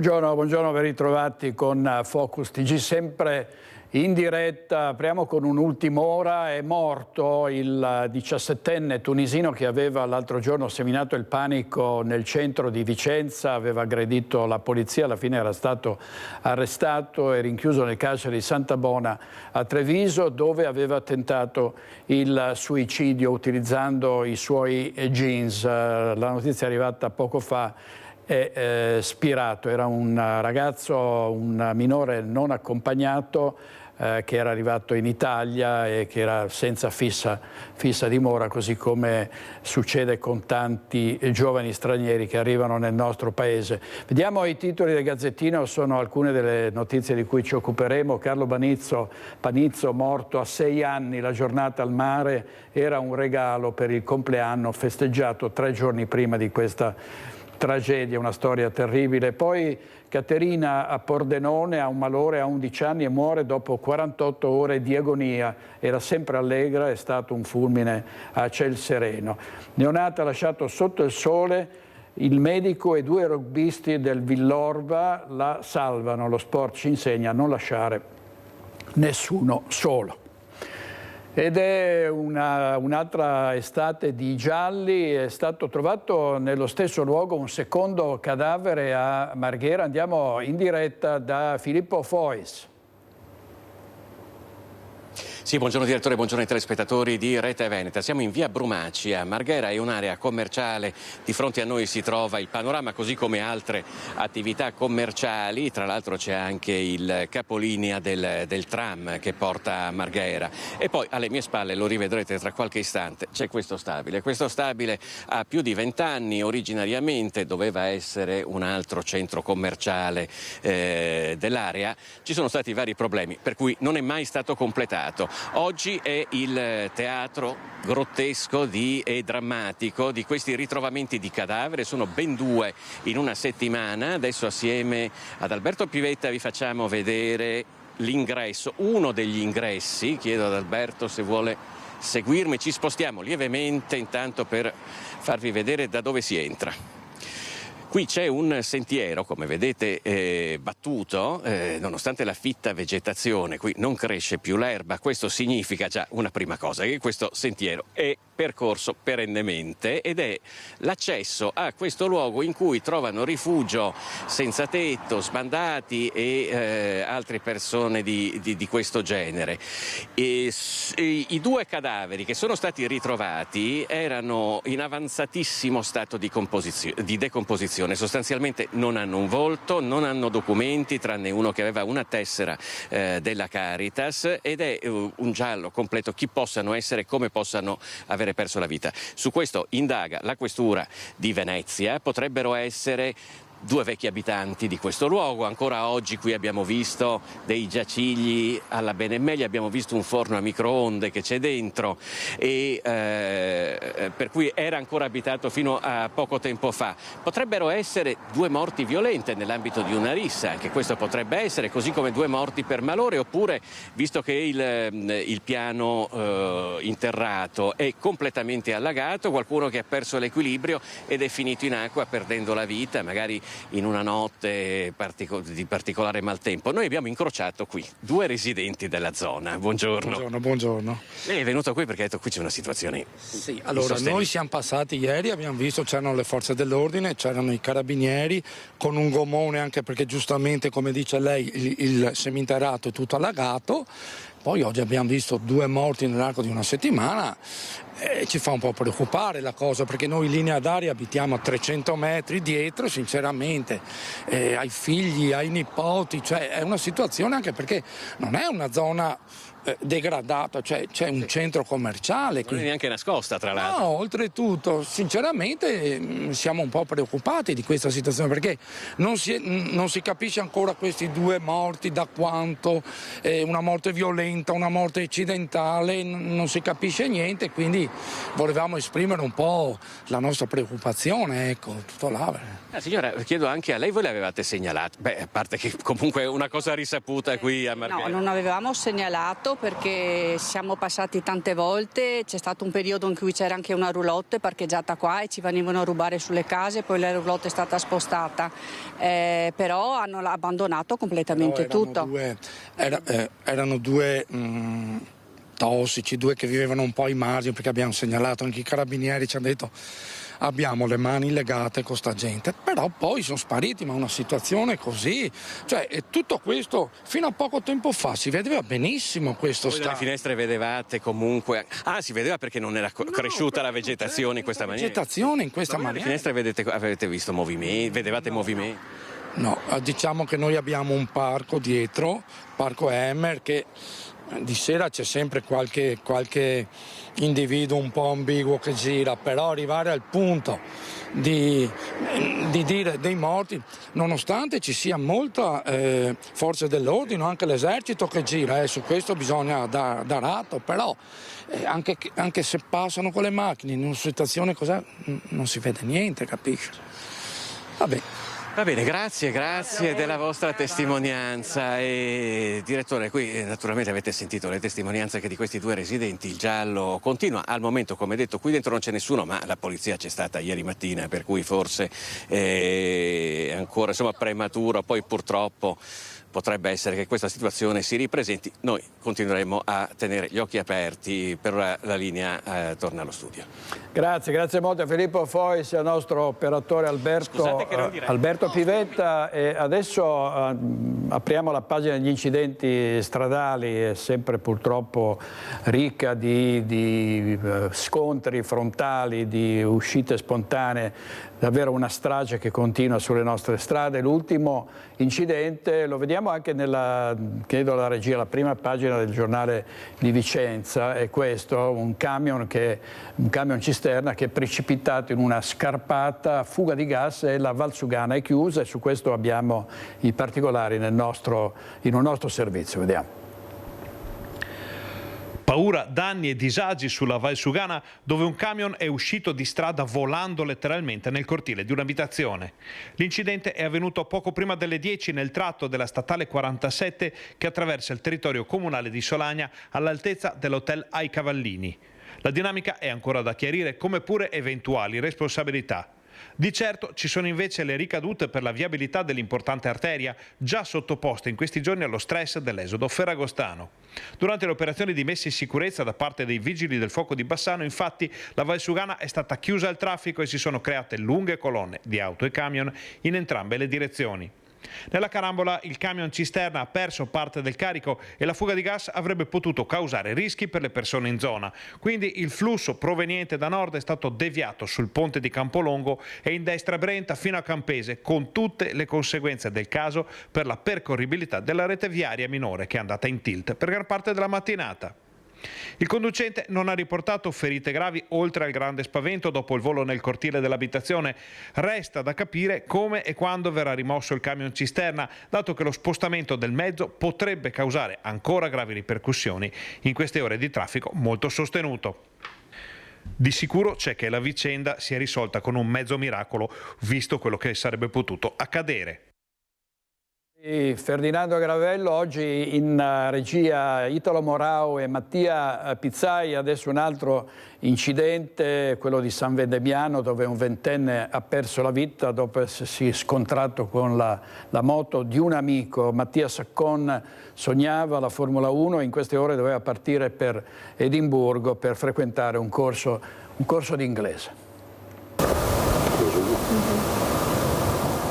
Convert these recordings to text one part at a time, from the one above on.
Buongiorno, ben ritrovati con Focus TG, sempre in diretta. Apriamo con un'ultima ora. È morto il 17enne tunisino che aveva l'altro giorno seminato il panico nel centro di Vicenza, aveva aggredito la polizia, alla fine era stato arrestato e rinchiuso nel carcere di Santa Bona a Treviso, dove aveva tentato il suicidio utilizzando i suoi jeans. La notizia è arrivata poco fa. È spirato, era un ragazzo, un minore non accompagnato che era arrivato in Italia e che era senza fissa dimora, così come succede con tanti giovani stranieri che arrivano nel nostro paese. Vediamo i titoli del Gazzettino, sono alcune delle notizie di cui ci occuperemo. Carlo Panizzo, morto a 6 anni, la giornata al mare era un regalo per il compleanno festeggiato 3 giorni prima di questa tragedia, una storia terribile. Poi Caterina a Pordenone ha un malore a 11 anni e muore dopo 48 ore di agonia. Era sempre allegra, è stato un fulmine a ciel sereno. Neonata lasciato sotto il sole, il medico e 2 rugbisti del Villorba la salvano. Lo sport ci insegna a non lasciare nessuno solo. Ed è un'altra estate di gialli. È stato trovato nello stesso luogo un secondo cadavere a Marghera. Andiamo in diretta da Filippo Fois. Sì, buongiorno direttore, buongiorno ai telespettatori di Rete Veneta. Siamo in via Brumaci a Marghera, è un'area commerciale, di fronte a noi si trova il Panorama così come altre attività commerciali, tra l'altro c'è anche il capolinea del tram che porta a Marghera e poi alle mie spalle, lo rivedrete tra qualche istante, c'è questo stabile. Questo stabile ha più di 20 anni, originariamente doveva essere un altro centro commerciale dell'area, ci sono stati vari problemi per cui non è mai stato completato. Oggi è il teatro grottesco e drammatico di questi ritrovamenti di cadavere, sono ben 2 in una settimana. Adesso assieme ad Alberto Pivetta vi facciamo vedere l'ingresso, uno degli ingressi. Chiedo ad Alberto se vuole seguirmi, ci spostiamo lievemente intanto per farvi vedere da dove si entra. Qui c'è un sentiero, come vedete, battuto, nonostante la fitta vegetazione, qui non cresce più l'erba. Questo significa già una prima cosa, che questo sentiero è percorso perennemente ed è l'accesso a questo luogo in cui trovano rifugio senza tetto, sbandati e altre persone di questo genere. I 2 cadaveri che sono stati ritrovati erano in avanzatissimo stato di decomposizione. Sostanzialmente non hanno un volto, non hanno documenti, tranne uno che aveva una tessera della Caritas, ed è un giallo completo chi possano essere, come possano avere perso la vita. Su questo indaga la Questura di Venezia. Potrebbero essere 2 vecchi abitanti di questo luogo. Ancora oggi qui abbiamo visto dei giacigli alla bene e meglio, abbiamo visto un forno a microonde che c'è dentro e per cui era ancora abitato fino a poco tempo fa. Potrebbero essere 2 morti violente nell'ambito di una rissa, anche questo potrebbe essere, così come 2 morti per malore, oppure, visto che il piano interrato è completamente allagato, qualcuno che ha perso l'equilibrio ed è finito in acqua perdendo la vita, magari in una notte di particolare maltempo. Noi abbiamo incrociato qui 2 residenti della zona. Buongiorno. Buongiorno. Lei è venuto qui perché ha detto qui c'è una situazione. Sì, allora noi siamo passati ieri, abbiamo visto c'erano le forze dell'ordine, c'erano i carabinieri con un gommone, anche perché giustamente, come dice lei, il seminterrato è tutto allagato. Poi oggi abbiamo visto 2 morti nell'arco di una settimana. Ci fa un po' preoccupare la cosa, perché noi in linea d'aria abitiamo a 300 metri dietro, sinceramente, ai figli, ai nipoti, cioè è una situazione, anche perché non è una zona degradata, cioè c'è un centro commerciale. Non è neanche nascosta, tra l'altro. No, oltretutto, sinceramente siamo un po' preoccupati di questa situazione, perché non si capisce ancora questi 2 morti, da quanto, una morte violenta, una morte accidentale, non si capisce niente, quindi volevamo esprimere un po' la nostra preoccupazione, ecco, tutto là. Signora, chiedo anche a lei, voi le avevate segnalato? Beh, a parte che comunque è una cosa risaputa qui a Marghera. No, non avevamo segnalato, tanto perché siamo passati tante volte, c'è stato un periodo in cui c'era anche una roulotte parcheggiata qua e ci venivano a rubare sulle case, poi la roulotte è stata spostata, però hanno abbandonato completamente tutto. Erano due tossici, due che vivevano un po' ai margini, perché abbiamo segnalato, anche i carabinieri ci hanno detto abbiamo le mani legate con sta gente, però poi sono spariti, ma una situazione così, cioè tutto questo fino a poco tempo fa si vedeva benissimo questo stato. Dalle finestre vedevate comunque, si vedeva perché non era cresciuta la vegetazione in questa maniera. Vegetazione in questa maniera. Dalle finestre avete visto movimenti, vedevate movimenti? No, diciamo che noi abbiamo un parco dietro, parco Emmer, che di sera c'è sempre qualche individuo un po' ambiguo che gira, però arrivare al punto di dire dei morti, nonostante ci sia molta forza dell'ordine, anche l'esercito che gira, su questo bisogna dar atto, però anche se passano con le macchine in una situazione così non si vede niente, capisci? Vabbè. Va bene, grazie della vostra testimonianza. E direttore, qui naturalmente avete sentito le testimonianze anche di questi due residenti. Il giallo continua, al momento come detto qui dentro non c'è nessuno, ma la polizia c'è stata ieri mattina, per cui forse è ancora prematuro, poi purtroppo potrebbe essere che questa situazione si ripresenti. Noi continueremo a tenere gli occhi aperti. Per la linea torna allo studio. Grazie molto a Filippo Fois e al nostro operatore Alberto Pivetta. E adesso apriamo la pagina degli incidenti stradali, è sempre purtroppo ricca di scontri frontali, di uscite spontanee. Davvero una strage che continua sulle nostre strade. L'ultimo incidente lo vediamo anche chiedo alla regia, la prima pagina del giornale di Vicenza, è questo, un camion cisterna che è precipitato in una scarpata, fuga di gas e la Valsugana è chiusa, e su questo abbiamo i particolari in un nostro servizio. Vediamo. Paura, danni e disagi sulla Valsugana, dove un camion è uscito di strada volando letteralmente nel cortile di un'abitazione. L'incidente è avvenuto poco prima delle 10 nel tratto della statale 47 che attraversa il territorio comunale di Solagna all'altezza dell'hotel Ai Cavallini. La dinamica è ancora da chiarire, come pure eventuali responsabilità. Di certo ci sono invece le ricadute per la viabilità dell'importante arteria, già sottoposta in questi giorni allo stress dell'esodo ferragostano. Durante le operazioni di messa in sicurezza da parte dei vigili del fuoco di Bassano, infatti, la Valsugana è stata chiusa al traffico e si sono create lunghe colonne di auto e camion in entrambe le direzioni. Nella carambola il camion cisterna ha perso parte del carico e la fuga di gas avrebbe potuto causare rischi per le persone in zona. Quindi il flusso proveniente da nord è stato deviato sul ponte di Campolongo e in destra Brenta fino a Campese, con tutte le conseguenze del caso per la percorribilità della rete viaria minore, che è andata in tilt per gran parte della mattinata. Il conducente non ha riportato ferite gravi oltre al grande spavento dopo il volo nel cortile dell'abitazione. Resta da capire come e quando verrà rimosso il camion cisterna, dato che lo spostamento del mezzo potrebbe causare ancora gravi ripercussioni in queste ore di traffico molto sostenuto. Di sicuro c'è che la vicenda si è risolta con un mezzo miracolo, visto quello che sarebbe potuto accadere. Ferdinando Gravello, oggi in regia Italo Morao e Mattia Pizzai. Adesso un altro incidente, quello di San Vendemiano, dove un ventenne ha perso la vita dopo essersi scontrato con la moto di un amico. Mattia Saccon sognava la Formula 1 e in queste ore doveva partire per Edimburgo per frequentare un corso di inglese.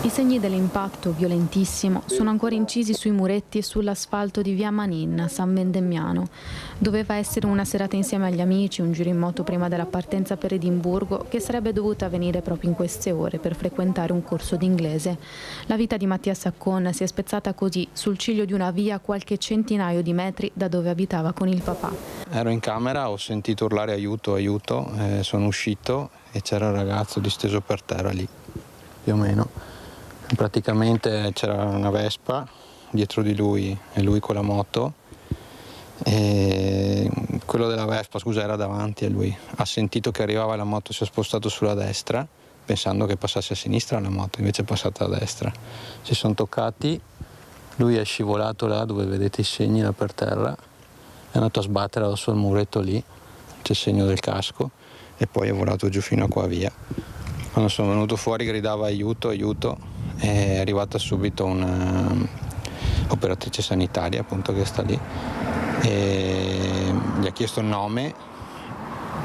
I segni dell'impatto violentissimo sono ancora incisi sui muretti e sull'asfalto di via Manin, San Vendemiano. Doveva essere una serata insieme agli amici, un giro in moto prima della partenza per Edimburgo, che sarebbe dovuta avvenire proprio in queste ore per frequentare un corso d'inglese. La vita di Mattia Saccon si è spezzata così, sul ciglio di una via a qualche centinaio di metri da dove abitava con il papà. Ero in camera, ho sentito urlare aiuto, aiuto, sono uscito e c'era un ragazzo disteso per terra lì, più o meno. Praticamente c'era una Vespa dietro di lui e lui con la moto, e quello della Vespa, scusa, era davanti a lui. Ha sentito che arrivava la moto, si è spostato sulla destra pensando che passasse a sinistra la moto, invece è passata a destra. Si sono toccati, lui è scivolato là dove vedete i segni là per terra è andato a sbattere addosso al muretto lì, c'è il segno del casco, e poi è volato giù fino a qua via. Quando sono venuto fuori gridava aiuto, aiuto, è arrivata subito una operatrice sanitaria appunto che sta lì e gli ha chiesto il nome,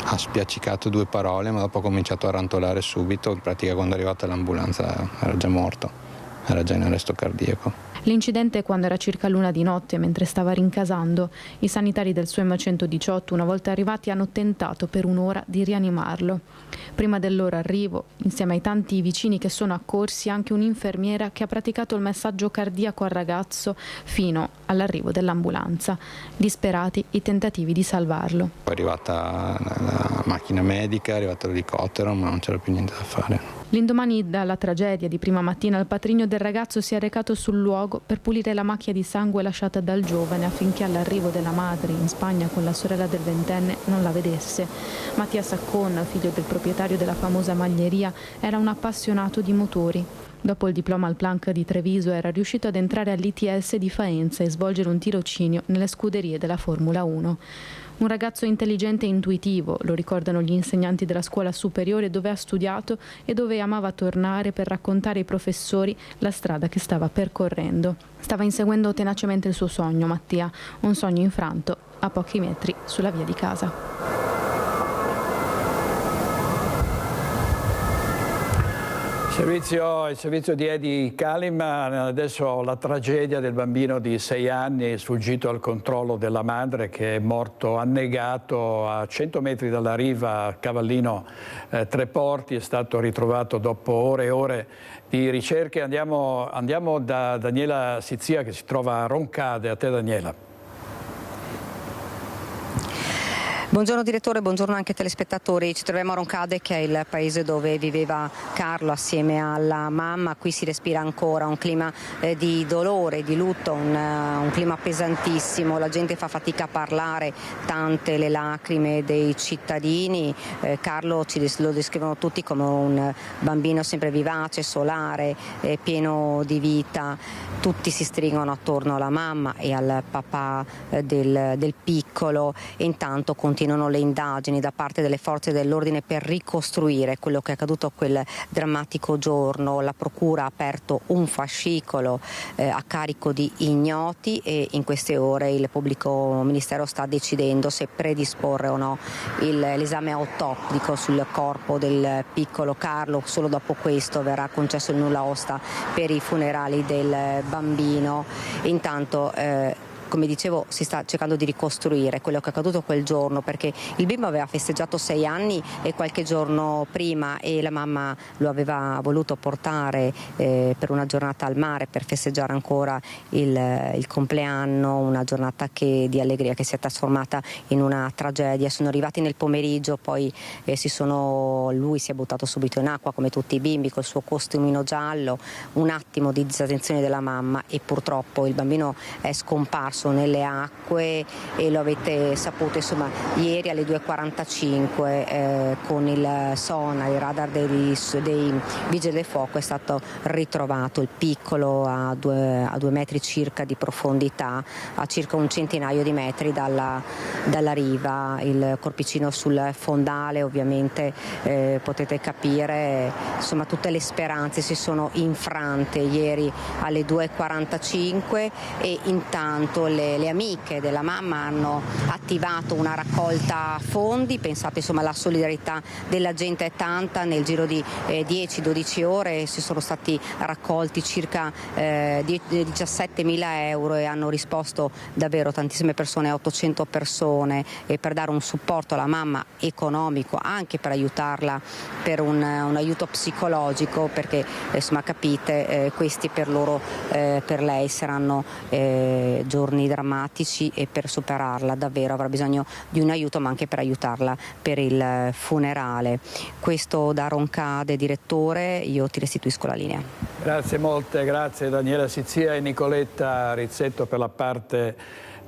ha spiaccicato 2 parole, ma dopo ha cominciato a rantolare subito. In pratica quando è arrivata l'ambulanza era già morto, era già in arresto cardiaco. L'incidente è quando era circa l'1 di notte, mentre stava rincasando. I sanitari del SUEM 118, una volta arrivati, hanno tentato per un'ora di rianimarlo. Prima del loro arrivo, insieme ai tanti vicini che sono accorsi, anche un'infermiera che ha praticato il massaggio cardiaco al ragazzo fino all'arrivo dell'ambulanza. Disperati i tentativi di salvarlo. Poi è arrivata la macchina medica, è arrivato l'elicottero, ma non c'era più niente da fare. L'indomani dalla tragedia di prima mattina il patrigno del ragazzo si è recato sul luogo per pulire la macchia di sangue lasciata dal giovane affinché all'arrivo della madre in Spagna con la sorella del 20enne non la vedesse. Mattia Saccon, figlio del proprietario della famosa maglieria, era un appassionato di motori. Dopo il diploma al Planck di Treviso era riuscito ad entrare all'ITS di Faenza e svolgere un tirocinio nelle scuderie della Formula 1. Un ragazzo intelligente e intuitivo, lo ricordano gli insegnanti della scuola superiore dove ha studiato e dove amava tornare per raccontare ai professori la strada che stava percorrendo. Stava inseguendo tenacemente il suo sogno, Mattia, un sogno infranto a pochi metri sulla via di casa. Il servizio di Edi Kalim, adesso la tragedia del bambino di 6 anni sfuggito al controllo della madre che è morto annegato a 100 metri dalla riva a Cavallino Treporti, è stato ritrovato dopo ore e ore di ricerche. Andiamo da Daniela Sizia che si trova a Roncade. A te Daniela. Buongiorno direttore, buongiorno anche ai telespettatori. Ci troviamo a Roncade, che è il paese dove viveva Carlo assieme alla mamma. Qui si respira ancora un clima di dolore, di lutto, un clima pesantissimo. La gente fa fatica a parlare, tante le lacrime dei cittadini. Carlo lo descrivono tutti come un bambino sempre vivace, solare, pieno di vita. Tutti si stringono attorno alla mamma e al papà del piccolo e intanto continuano le indagini da parte delle forze dell'ordine per ricostruire quello che è accaduto quel drammatico giorno. La procura ha aperto un fascicolo a carico di ignoti e in queste ore il pubblico ministero sta decidendo se predisporre o no l'esame autoptico sul corpo del piccolo Carlo. Solo dopo questo verrà concesso il nulla osta per i funerali del bambino. Intanto come dicevo, si sta cercando di ricostruire quello che è accaduto quel giorno, perché il bimbo aveva festeggiato 6 anni e qualche giorno prima e la mamma lo aveva voluto portare per una giornata al mare per festeggiare ancora il compleanno, una giornata di allegria che si è trasformata in una tragedia. Sono arrivati nel pomeriggio, poi lui si è buttato subito in acqua come tutti i bimbi col suo costumino giallo, un attimo di disattenzione della mamma e purtroppo il bambino è scomparso nelle acque e lo avete saputo insomma ieri alle 2:45 con il sonar, il radar dei vigili del fuoco è stato ritrovato il piccolo a 2 metri circa di profondità, a circa un centinaio di metri dalla riva, il corpicino sul fondale. Ovviamente potete capire insomma tutte le speranze si sono infrante ieri alle 2:45 e intanto le amiche della mamma hanno attivato una raccolta fondi. Pensate insomma alla solidarietà della gente è tanta, nel giro di 10-12 ore si sono stati raccolti circa 17.000 euro e hanno risposto davvero tantissime persone, 800 persone, e per dare un supporto alla mamma economico, anche per aiutarla per un aiuto psicologico, perché insomma capite questi per lei saranno giorni drammatici e per superarla davvero avrà bisogno di un aiuto, ma anche per aiutarla per il funerale. Questo da Roncade, direttore, io ti restituisco la linea. Grazie molte, grazie Daniela Sizia e Nicoletta Rizzetto per la parte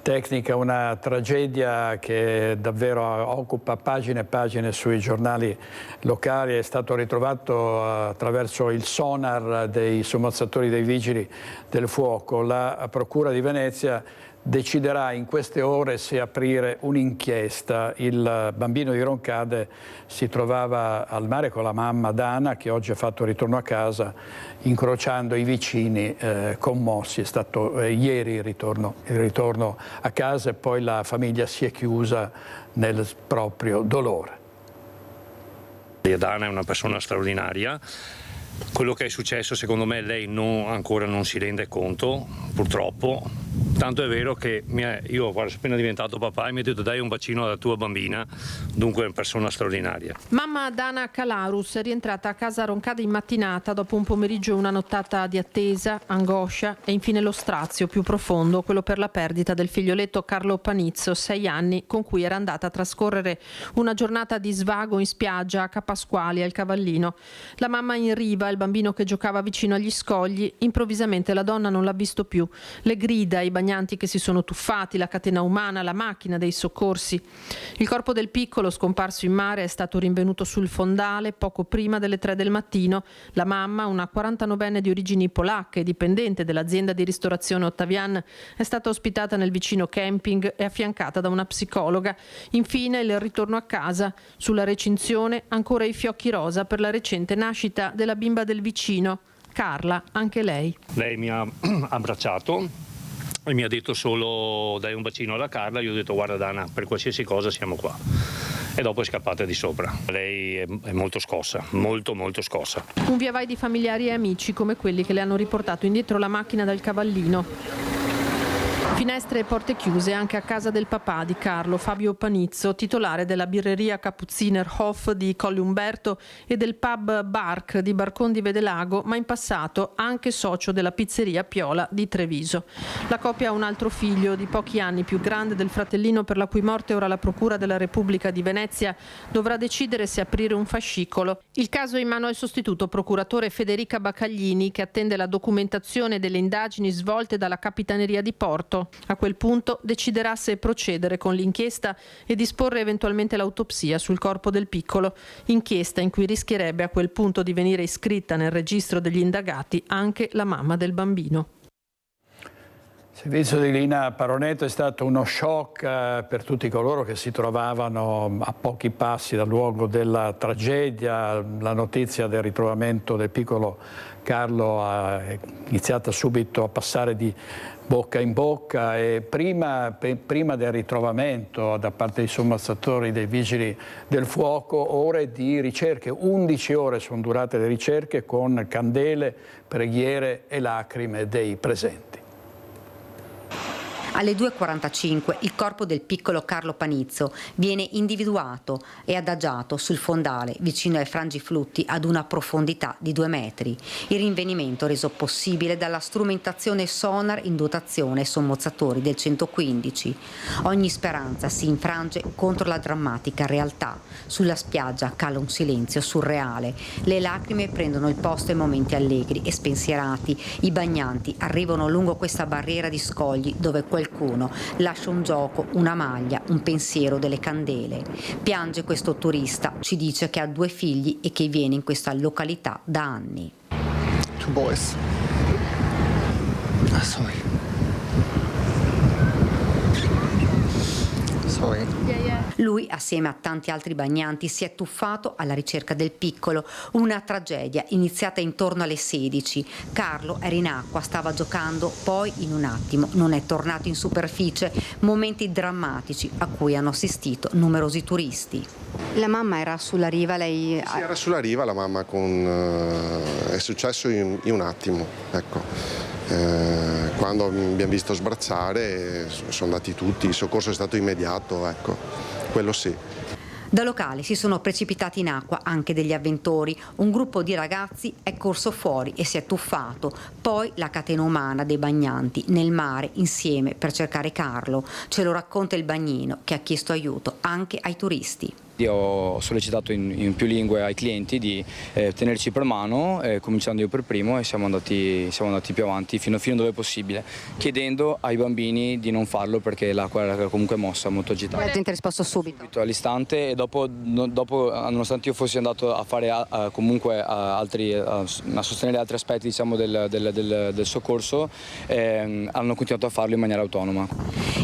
tecnica. Una tragedia che davvero occupa pagine e pagine sui giornali locali. È stato ritrovato attraverso il sonar dei sommozzatori dei vigili del fuoco. La Procura di Venezia deciderà in queste ore se aprire un'inchiesta. Il bambino di Roncade si trovava al mare con la mamma Dana, che oggi ha fatto ritorno a casa, incrociando i vicini commossi. È stato ieri il ritorno a casa e poi la famiglia si è chiusa nel proprio dolore. Dana è una persona straordinaria. Quello che è successo, secondo me, lei ancora non si rende conto, purtroppo. Tanto è vero che io sono appena diventato papà e mi ha detto: dai un bacino alla tua bambina, dunque è una persona straordinaria. Mamma Dana Calarus è rientrata a casa a Roncade in mattinata dopo un pomeriggio e una nottata di attesa, angoscia e infine lo strazio più profondo, quello per la perdita del figlioletto Carlo Panizzo, 6 anni, con cui era andata a trascorrere una giornata di svago in spiaggia a Capasquali al Cavallino. La mamma in riva, il bambino che giocava vicino agli scogli. Improvvisamente la donna non l'ha visto più. Le grida, i bagnanti che si sono tuffati, la catena umana, la macchina dei soccorsi. Il corpo del piccolo, scomparso in mare, è stato rinvenuto sul fondale poco prima delle 3 del mattino. La mamma, una 49enne di origini polacche, dipendente dell'azienda di ristorazione Ottavian, è stata ospitata nel vicino camping e affiancata da una psicologa. Infine il ritorno a casa. Sulla recinzione ancora i fiocchi rosa per la recente nascita della bimba del vicino, Carla, anche lei. Lei mi ha abbracciato e mi ha detto solo: dai un bacino alla Carla. Io ho detto: guarda Dana, per qualsiasi cosa siamo qua. E dopo è scappata di sopra. Lei è molto scossa, molto scossa. Un via vai di familiari e amici come quelli che le hanno riportato indietro la macchina dal Cavallino. Finestre e porte chiuse anche a casa del papà di Carlo, Fabio Panizzo, titolare della birreria Kaputziner Hof di Colle Umberto e del pub Bark di Barcon di Vedelago, ma in passato anche socio della pizzeria Piola di Treviso. La coppia ha un altro figlio di pochi anni, più grande del fratellino, per la cui morte ora la Procura della Repubblica di Venezia dovrà decidere se aprire un fascicolo. Il caso è in mano al sostituto procuratore Federica Baccaglini, che attende la documentazione delle indagini svolte dalla Capitaneria di Porto. A quel punto deciderà se procedere con l'inchiesta e disporre eventualmente l'autopsia sul corpo del piccolo, inchiesta in cui rischierebbe a quel punto di venire iscritta nel registro degli indagati anche la mamma del bambino. Il servizio di Lina Paronetto è stato uno shock per tutti coloro che si trovavano a pochi passi dal luogo della tragedia. La notizia del ritrovamento del piccolo Carlo è iniziata subito a passare di bocca in bocca e prima del ritrovamento da parte dei sommozzatori, dei vigili del fuoco, ore di ricerche, 11 ore sono durate le ricerche con candele, preghiere e lacrime dei presenti. Alle 2:45 il corpo del piccolo Carlo Panizzo viene individuato e adagiato sul fondale vicino ai frangiflutti ad una profondità di 2 metri. Il rinvenimento reso possibile dalla strumentazione sonar in dotazione ai sommozzatori del 115. Ogni speranza si infrange contro la drammatica realtà. Sulla spiaggia cala un silenzio surreale. Le lacrime prendono il posto ai momenti allegri e spensierati. I bagnanti arrivano lungo questa barriera di scogli dove qualcuno lascia un gioco, una maglia, un pensiero, delle candele. Piange questo turista, ci dice che ha 2 figli e che viene in questa località da anni. 2 boys. Sorry. Lui, assieme a tanti altri bagnanti, si è tuffato alla ricerca del piccolo. Una tragedia iniziata intorno alle 16. Carlo era in acqua, stava giocando, poi in un attimo non è tornato in superficie. Momenti drammatici a cui hanno assistito numerosi turisti. La mamma era sulla riva, lei... Sì, era sulla riva la mamma, è successo in un attimo, ecco. Quando abbiamo visto sbrazzare sono andati tutti, il soccorso è stato immediato, ecco, quello sì. Da locale si sono precipitati in acqua anche degli avventori. Un gruppo di ragazzi è corso fuori e si è tuffato. Poi la catena umana dei bagnanti nel mare insieme per cercare Carlo. Ce lo racconta il bagnino che ha chiesto aiuto anche ai turisti. Io ho sollecitato in più lingue ai clienti di tenerci per mano, cominciando io per primo, e siamo andati più avanti fino dove possibile, chiedendo ai bambini di non farlo perché l'acqua era comunque mossa, molto agitata. La gente ha risposto subito All'istante, e dopo, nonostante io fossi andato a fare comunque a sostenere altri aspetti, diciamo, del soccorso, hanno continuato a farlo in maniera autonoma.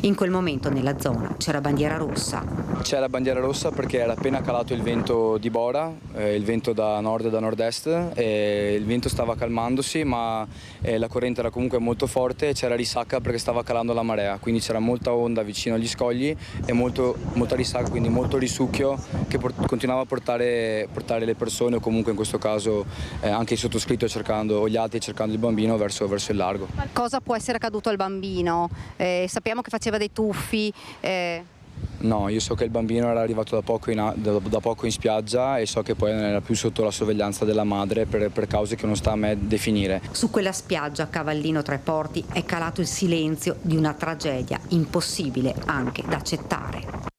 In quel momento nella zona c'era bandiera rossa. C'era bandiera rossa perché era appena calato il vento di Bora, il vento da nord e da nord-est, e il vento stava calmandosi, ma la corrente era comunque molto forte e c'era risacca perché stava calando la marea, quindi c'era molta onda vicino agli scogli e molta risacca, quindi molto risucchio che continuava a portare le persone, o comunque in questo caso anche il sottoscritto o gli altri cercando il bambino verso il largo. Cosa può essere accaduto al bambino? Sappiamo che faceva dei tuffi. No, io so che il bambino era arrivato da poco in spiaggia, e so che poi non era più sotto la sorveglianza della madre per cause che non sta a me definire. Su quella spiaggia a Cavallino Tre Porti è calato il silenzio di una tragedia impossibile anche da accettare.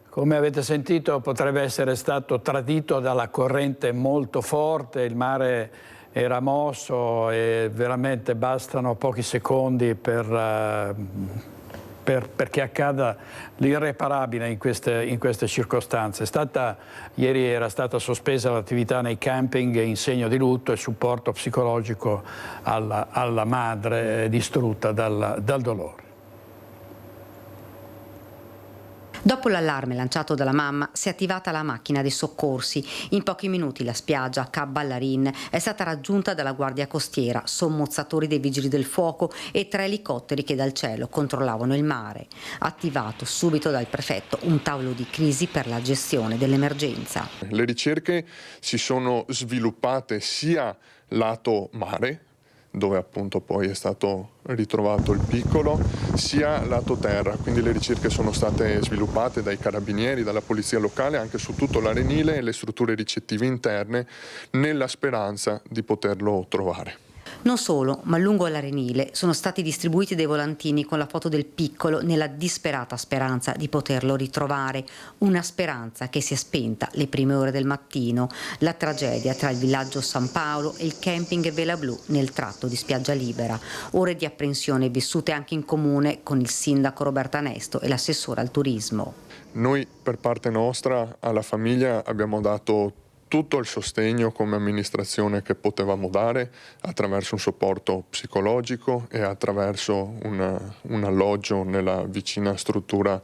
Come avete sentito, potrebbe essere stato tradito dalla corrente molto forte, il mare era mosso e veramente bastano pochi secondi perché accada l'irreparabile in queste circostanze. Ieri era stata sospesa l'attività nei camping in segno di lutto e supporto psicologico alla madre distrutta dal dolore. Dopo l'allarme lanciato dalla mamma si è attivata la macchina dei soccorsi. In pochi minuti la spiaggia Cap Ballarin è stata raggiunta dalla Guardia Costiera, sommozzatori dei Vigili del Fuoco e 3 elicotteri che dal cielo controllavano il mare. Attivato subito dal prefetto un tavolo di crisi per la gestione dell'emergenza. Le ricerche si sono sviluppate sia lato mare, dove appunto poi è stato ritrovato il piccolo, sia lato terra, quindi le ricerche sono state sviluppate dai carabinieri, dalla polizia locale anche su tutto l'arenile e le strutture ricettive interne, nella speranza di poterlo trovare. Non solo, ma lungo l'arenile sono stati distribuiti dei volantini con la foto del piccolo nella disperata speranza di poterlo ritrovare, una speranza che si è spenta le prime ore del mattino. La tragedia tra il villaggio San Paolo e il camping Vela Blu nel tratto di spiaggia libera. Ore di apprensione vissute anche in comune con il sindaco Roberta Nesto e l'assessore al turismo. Noi per parte nostra alla famiglia abbiamo dato tutto il sostegno come amministrazione che potevamo dare attraverso un supporto psicologico e attraverso un alloggio nella vicina struttura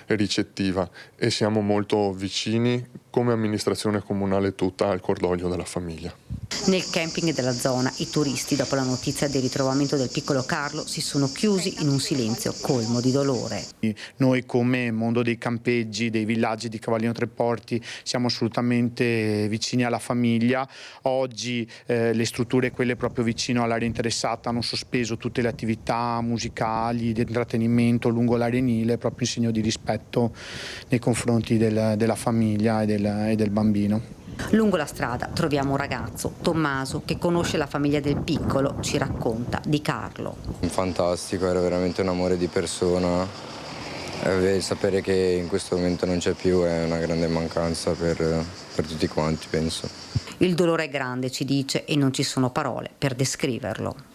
ricettiva, e siamo molto vicini come amministrazione comunale tutta al cordoglio della famiglia. Nel camping della zona i turisti, dopo la notizia del ritrovamento del piccolo Carlo, si sono chiusi in un silenzio colmo di dolore. Noi come mondo dei campeggi, dei villaggi di Cavallino Tre Porti siamo assolutamente vicini alla famiglia. Oggi le strutture, quelle proprio vicino all'area interessata, hanno sospeso tutte le attività musicali, di intrattenimento lungo l'arenile, proprio in segno di rispetto nei confronti della famiglia e del bambino. Lungo la strada troviamo un ragazzo, Tommaso, che conosce la famiglia del piccolo, ci racconta di Carlo. Fantastico, era veramente un amore di persona. Sapere che in questo momento non c'è più è una grande mancanza per tutti quanti, penso. Il dolore è grande, ci dice, e non ci sono parole per descriverlo.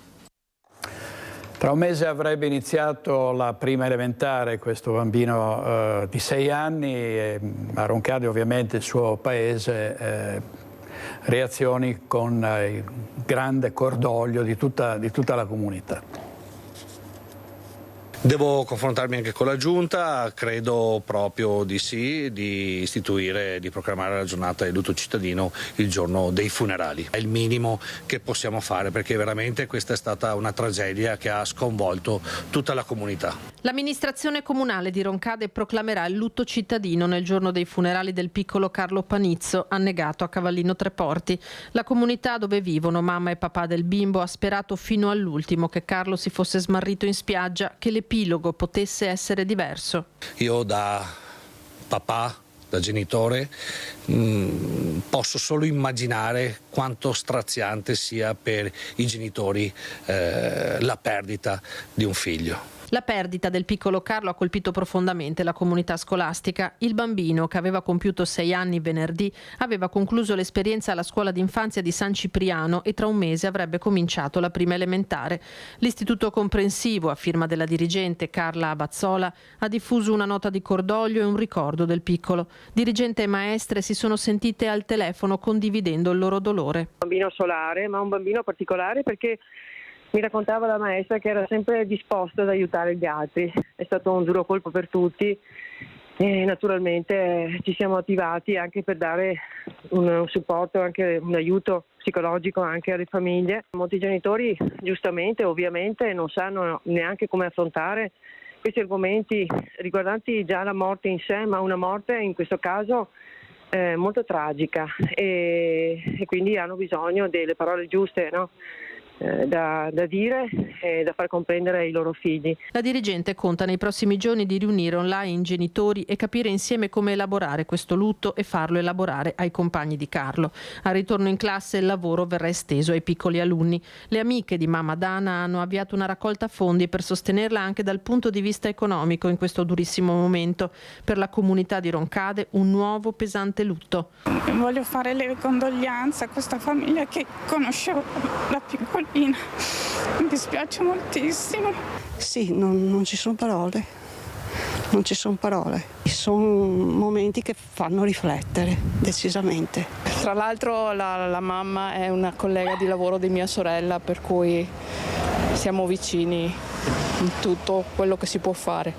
Tra un mese avrebbe iniziato la prima elementare questo bambino di 6 anni, e a Roncade ovviamente il suo paese, reazioni con il grande cordoglio di tutta la comunità. Devo confrontarmi anche con la Giunta, credo proprio di sì, di istituire, di proclamare la giornata del lutto cittadino il giorno dei funerali. È il minimo che possiamo fare, perché veramente questa è stata una tragedia che ha sconvolto tutta la comunità. L'amministrazione comunale di Roncade proclamerà il lutto cittadino nel giorno dei funerali del piccolo Carlo Panizzo, annegato a Cavallino Tre Porti. La comunità dove vivono mamma e papà del bimbo ha sperato fino all'ultimo che Carlo si fosse smarrito in spiaggia, che l'epilogo potesse essere diverso. Io da papà, da genitore, posso solo immaginare quanto straziante sia per i genitori la perdita di un figlio. La perdita del piccolo Carlo ha colpito profondamente la comunità scolastica. Il bambino, che aveva compiuto 6 anni venerdì, aveva concluso l'esperienza alla scuola d'infanzia di San Cipriano e tra un mese avrebbe cominciato la prima elementare. L'istituto comprensivo, a firma della dirigente Carla Abazzola, ha diffuso una nota di cordoglio e un ricordo del piccolo. Dirigente e maestre si sono sentite al telefono condividendo il loro dolore. Un bambino solare, ma un bambino particolare perché mi raccontava la maestra che era sempre disposto ad aiutare gli altri. È stato un duro colpo per tutti e naturalmente ci siamo attivati anche per dare un supporto, anche un aiuto psicologico anche alle famiglie. Molti genitori giustamente, ovviamente, non sanno neanche come affrontare questi argomenti riguardanti già la morte in sé, ma una morte in questo caso molto tragica e quindi hanno bisogno delle parole giuste, no? Da dire e da far comprendere ai loro figli. La dirigente conta nei prossimi giorni di riunire online genitori e capire insieme come elaborare questo lutto e farlo elaborare ai compagni di Carlo. Al ritorno in classe il lavoro verrà esteso ai piccoli alunni. Le amiche di mamma Dana hanno avviato una raccolta fondi per sostenerla anche dal punto di vista economico in questo durissimo momento. Per la comunità di Roncade un nuovo pesante lutto. Voglio fare le condoglianze a questa famiglia che conoscevo da piccolina. Mi dispiace moltissimo. Sì, non ci sono parole. Non ci sono parole. Sono momenti che fanno riflettere, decisamente. Tra l'altro la mamma è una collega di lavoro di mia sorella, per cui siamo vicini in tutto quello che si può fare,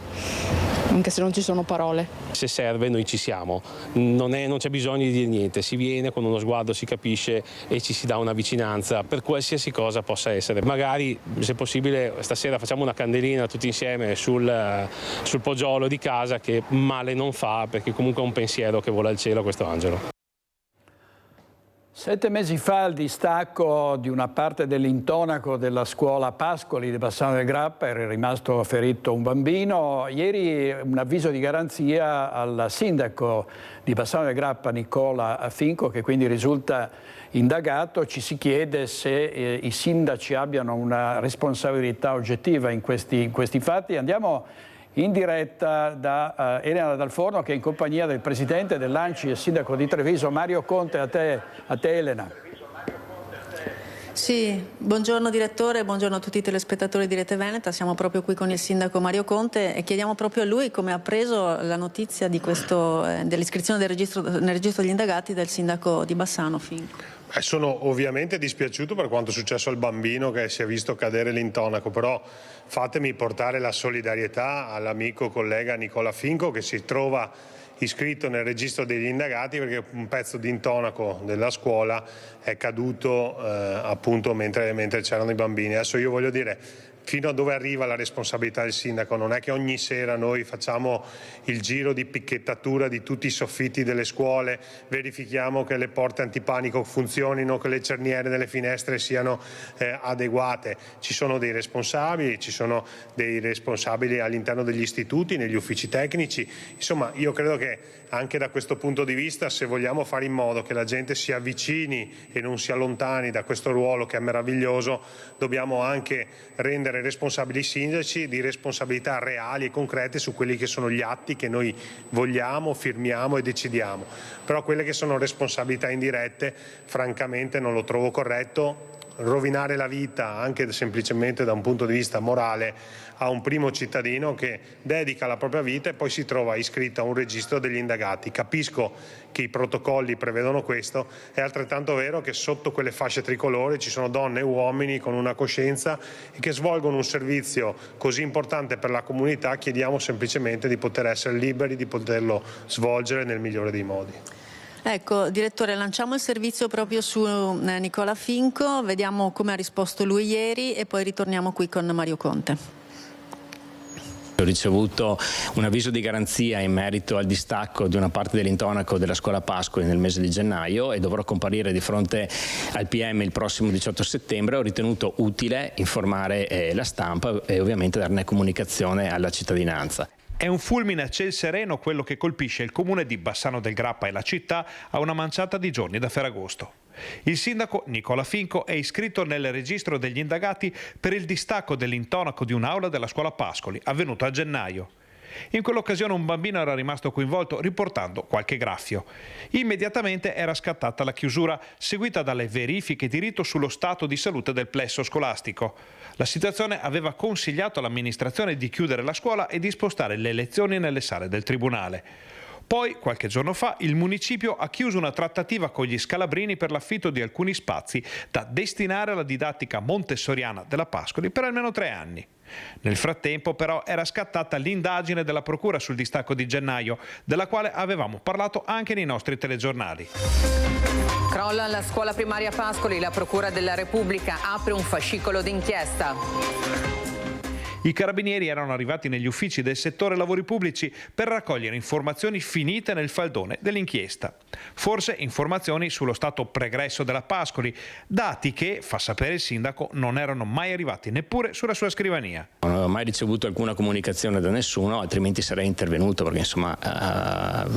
anche se non ci sono parole. Se serve noi ci siamo, non c'è bisogno di dire niente, si viene con uno sguardo, si capisce e ci si dà una vicinanza per qualsiasi cosa possa essere. Magari, se possibile, stasera facciamo una candelina tutti insieme sul poggiolo di casa, che male non fa, perché comunque è un pensiero che vola al cielo questo angelo. 7 mesi fa il distacco di una parte dell'intonaco della scuola Pascoli di Bassano del Grappa, era rimasto ferito un bambino. Ieri un avviso di garanzia al sindaco di Bassano del Grappa, Nicola Finco, che quindi risulta indagato. Ci si chiede se i sindaci abbiano una responsabilità oggettiva in questi fatti. Andiamo in diretta da Elena Dal Forno, che è in compagnia del presidente dell'ANCI e sindaco di Treviso, Mario Conte. A te Elena. Sì, buongiorno direttore, buongiorno a tutti i telespettatori di Rete Veneta. Siamo proprio qui con il sindaco Mario Conte e chiediamo proprio a lui come ha preso la notizia di dell'iscrizione nel registro degli indagati del sindaco di Bassano Finco. Sono ovviamente dispiaciuto per quanto è successo al bambino che si è visto cadere l'intonaco, però fatemi portare la solidarietà all'amico collega Nicola Finco, che si trova iscritto nel registro degli indagati perché un pezzo di intonaco della scuola è caduto appunto mentre c'erano i bambini. Adesso io voglio dire, fino a dove arriva la responsabilità del sindaco? Non è che ogni sera noi facciamo il giro di picchettatura di tutti i soffitti delle scuole, verifichiamo che le porte antipanico funzionino, che le cerniere delle finestre siano adeguate. Ci sono dei responsabili all'interno degli istituti, negli uffici tecnici. Insomma, io credo che anche da questo punto di vista, se vogliamo fare in modo che la gente si avvicini e non si allontani da questo ruolo che è meraviglioso, dobbiamo anche rendere responsabili i sindaci di responsabilità reali e concrete su quelli che sono gli atti che noi vogliamo, firmiamo e decidiamo. Però quelle che sono responsabilità indirette, francamente non lo trovo corretto. Rovinare la vita anche semplicemente da un punto di vista morale a un primo cittadino che dedica la propria vita e poi si trova iscritto a un registro degli indagati. Capisco che i protocolli prevedono questo, è altrettanto vero che sotto quelle fasce tricolore ci sono donne e uomini con una coscienza e che svolgono un servizio così importante per la comunità. Chiediamo semplicemente di poter essere liberi di poterlo svolgere nel migliore dei modi. Ecco, direttore, lanciamo il servizio proprio su Nicola Finco, vediamo come ha risposto lui ieri e poi ritorniamo qui con Mario Conte. Ho ricevuto un avviso di garanzia in merito al distacco di una parte dell'intonaco della scuola Pascoli nel mese di gennaio e dovrò comparire di fronte al PM il prossimo 18 settembre. Ho ritenuto utile informare la stampa e ovviamente darne comunicazione alla cittadinanza. È un fulmine a ciel sereno quello che colpisce il comune di Bassano del Grappa e la città a una manciata di giorni da Ferragosto. Il sindaco Nicola Finco è iscritto nel registro degli indagati per il distacco dell'intonaco di un'aula della scuola Pascoli, avvenuto a gennaio. In quell'occasione un bambino era rimasto coinvolto riportando qualche graffio. Immediatamente era scattata la chiusura, seguita dalle verifiche di rito sullo stato di salute del plesso scolastico. La situazione aveva consigliato all'amministrazione di chiudere la scuola e di spostare le lezioni nelle sale del tribunale. Poi, qualche giorno fa, il municipio ha chiuso una trattativa con gli scalabrini per l'affitto di alcuni spazi da destinare alla didattica montessoriana della Pascoli per almeno 3 anni. Nel frattempo, però, era scattata l'indagine della Procura sul distacco di gennaio, della quale avevamo parlato anche nei nostri telegiornali. Crolla la scuola primaria Pascoli, la Procura della Repubblica apre un fascicolo d'inchiesta. I carabinieri erano arrivati negli uffici del settore lavori pubblici per raccogliere informazioni finite nel faldone dell'inchiesta. Forse informazioni sullo stato pregresso della Pascoli, dati che, fa sapere il sindaco, non erano mai arrivati neppure sulla sua scrivania. Non ho mai ricevuto alcuna comunicazione da nessuno, altrimenti sarei intervenuto, perché insomma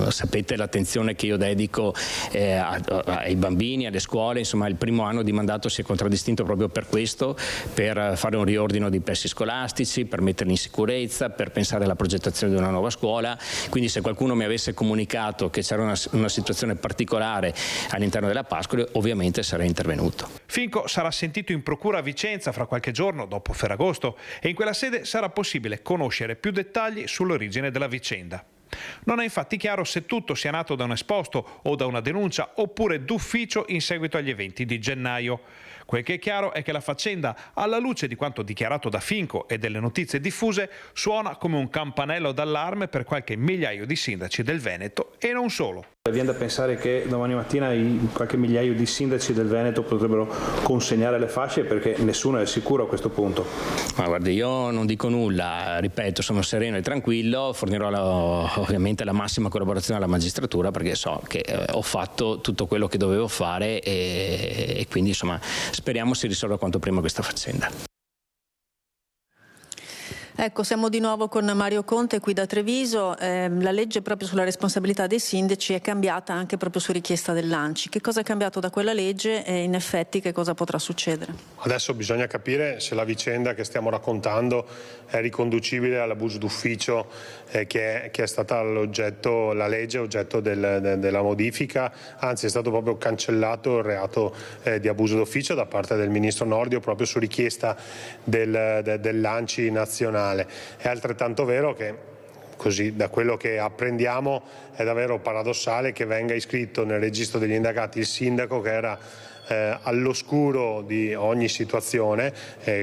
sapete l'attenzione che io dedico ai bambini, alle scuole. Insomma, il primo anno di mandato si è contraddistinto proprio per questo, per fare un riordino dei plessi scolastici, per metterli in sicurezza, per pensare alla progettazione di una nuova scuola. Quindi se qualcuno mi avesse comunicato che c'era una situazione particolare all'interno della Pascoli, ovviamente sarei intervenuto. Finco sarà sentito in procura a Vicenza fra qualche giorno dopo Ferragosto e in quella sede sarà possibile conoscere più dettagli sull'origine della vicenda. Non è infatti chiaro se tutto sia nato da un esposto o da una denuncia oppure d'ufficio in seguito agli eventi di gennaio. Quel che è chiaro è che la faccenda, alla luce di quanto dichiarato da Finco e delle notizie diffuse, suona come un campanello d'allarme per qualche migliaio di sindaci del Veneto e non solo. Viene da pensare che domani mattina qualche migliaio di sindaci del Veneto potrebbero consegnare le fasce, perché nessuno è sicuro a questo punto. Ma guardi, io non dico nulla, ripeto, sono sereno e tranquillo, fornirò ovviamente la massima collaborazione alla magistratura, perché so che ho fatto tutto quello che dovevo fare e quindi insomma speriamo si risolva quanto prima questa faccenda. Ecco, siamo di nuovo con Mario Conte qui da Treviso. La legge proprio sulla responsabilità dei sindaci è cambiata anche proprio su richiesta dell'ANCI. Che cosa è cambiato da quella legge e in effetti che cosa potrà succedere? Adesso bisogna capire se la vicenda che stiamo raccontando è riconducibile all'abuso d'ufficio che è stata l'oggetto, la legge oggetto della modifica. Anzi, è stato proprio cancellato il reato di abuso d'ufficio da parte del ministro Nordio proprio su richiesta dell'ANCI nazionale. È altrettanto vero che, così da quello che apprendiamo, è davvero paradossale che venga iscritto nel registro degli indagati il sindaco che era all'oscuro di ogni situazione,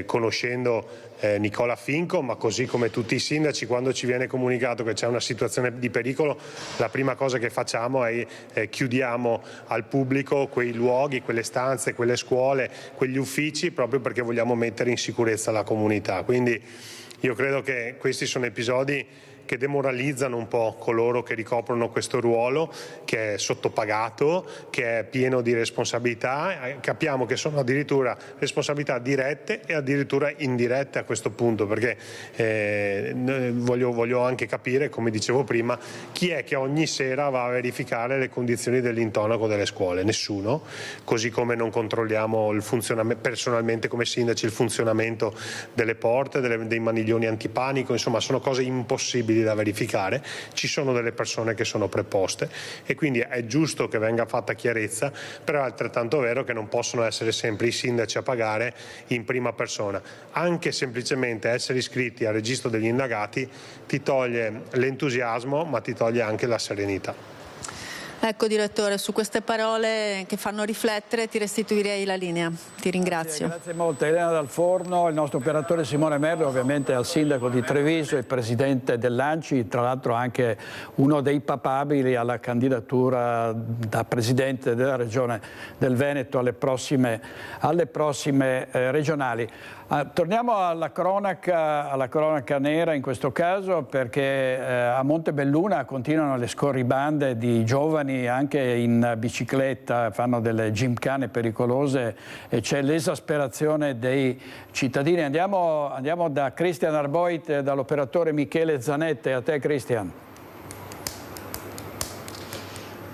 conoscendo Nicola Finco, ma così come tutti i sindaci, quando ci viene comunicato che c'è una situazione di pericolo, la prima cosa che facciamo è chiudiamo al pubblico quei luoghi, quelle stanze, quelle scuole, quegli uffici, proprio perché vogliamo mettere in sicurezza la comunità. Quindi io credo che questi sono episodi che demoralizzano un po' coloro che ricoprono questo ruolo, che è sottopagato, che è pieno di responsabilità. Capiamo che sono addirittura responsabilità dirette e addirittura indirette a questo punto, perché voglio anche capire, come dicevo prima, chi è che ogni sera va a verificare le condizioni dell'intonaco delle scuole? Nessuno, così come non controlliamo il funzionamento, personalmente come sindaci, il funzionamento delle porte, dei maniglioni antipanico. Insomma, sono cose impossibili da verificare. Ci sono delle persone che sono preposte e quindi è giusto che venga fatta chiarezza, però è altrettanto vero che non possono essere sempre i sindaci a pagare in prima persona. Anche semplicemente essere iscritti al registro degli indagati ti toglie l'entusiasmo, ma ti toglie anche la serenità. Ecco direttore, su queste parole che fanno riflettere ti restituirei la linea. Ti ringrazio. Grazie molto. Elena Dal Forno, il nostro operatore Simone Merlo, ovviamente al sindaco di Treviso e presidente dell'ANCI, tra l'altro anche uno dei papabili alla candidatura da presidente della regione del Veneto alle prossime regionali. Torniamo alla cronaca nera in questo caso, perché a Montebelluna continuano le scorribande di giovani anche in bicicletta, fanno delle gymkhane pericolose e c'è l'esasperazione dei cittadini. Andiamo da Cristian Arboit, dall'operatore Michele Zanette. A te Cristian.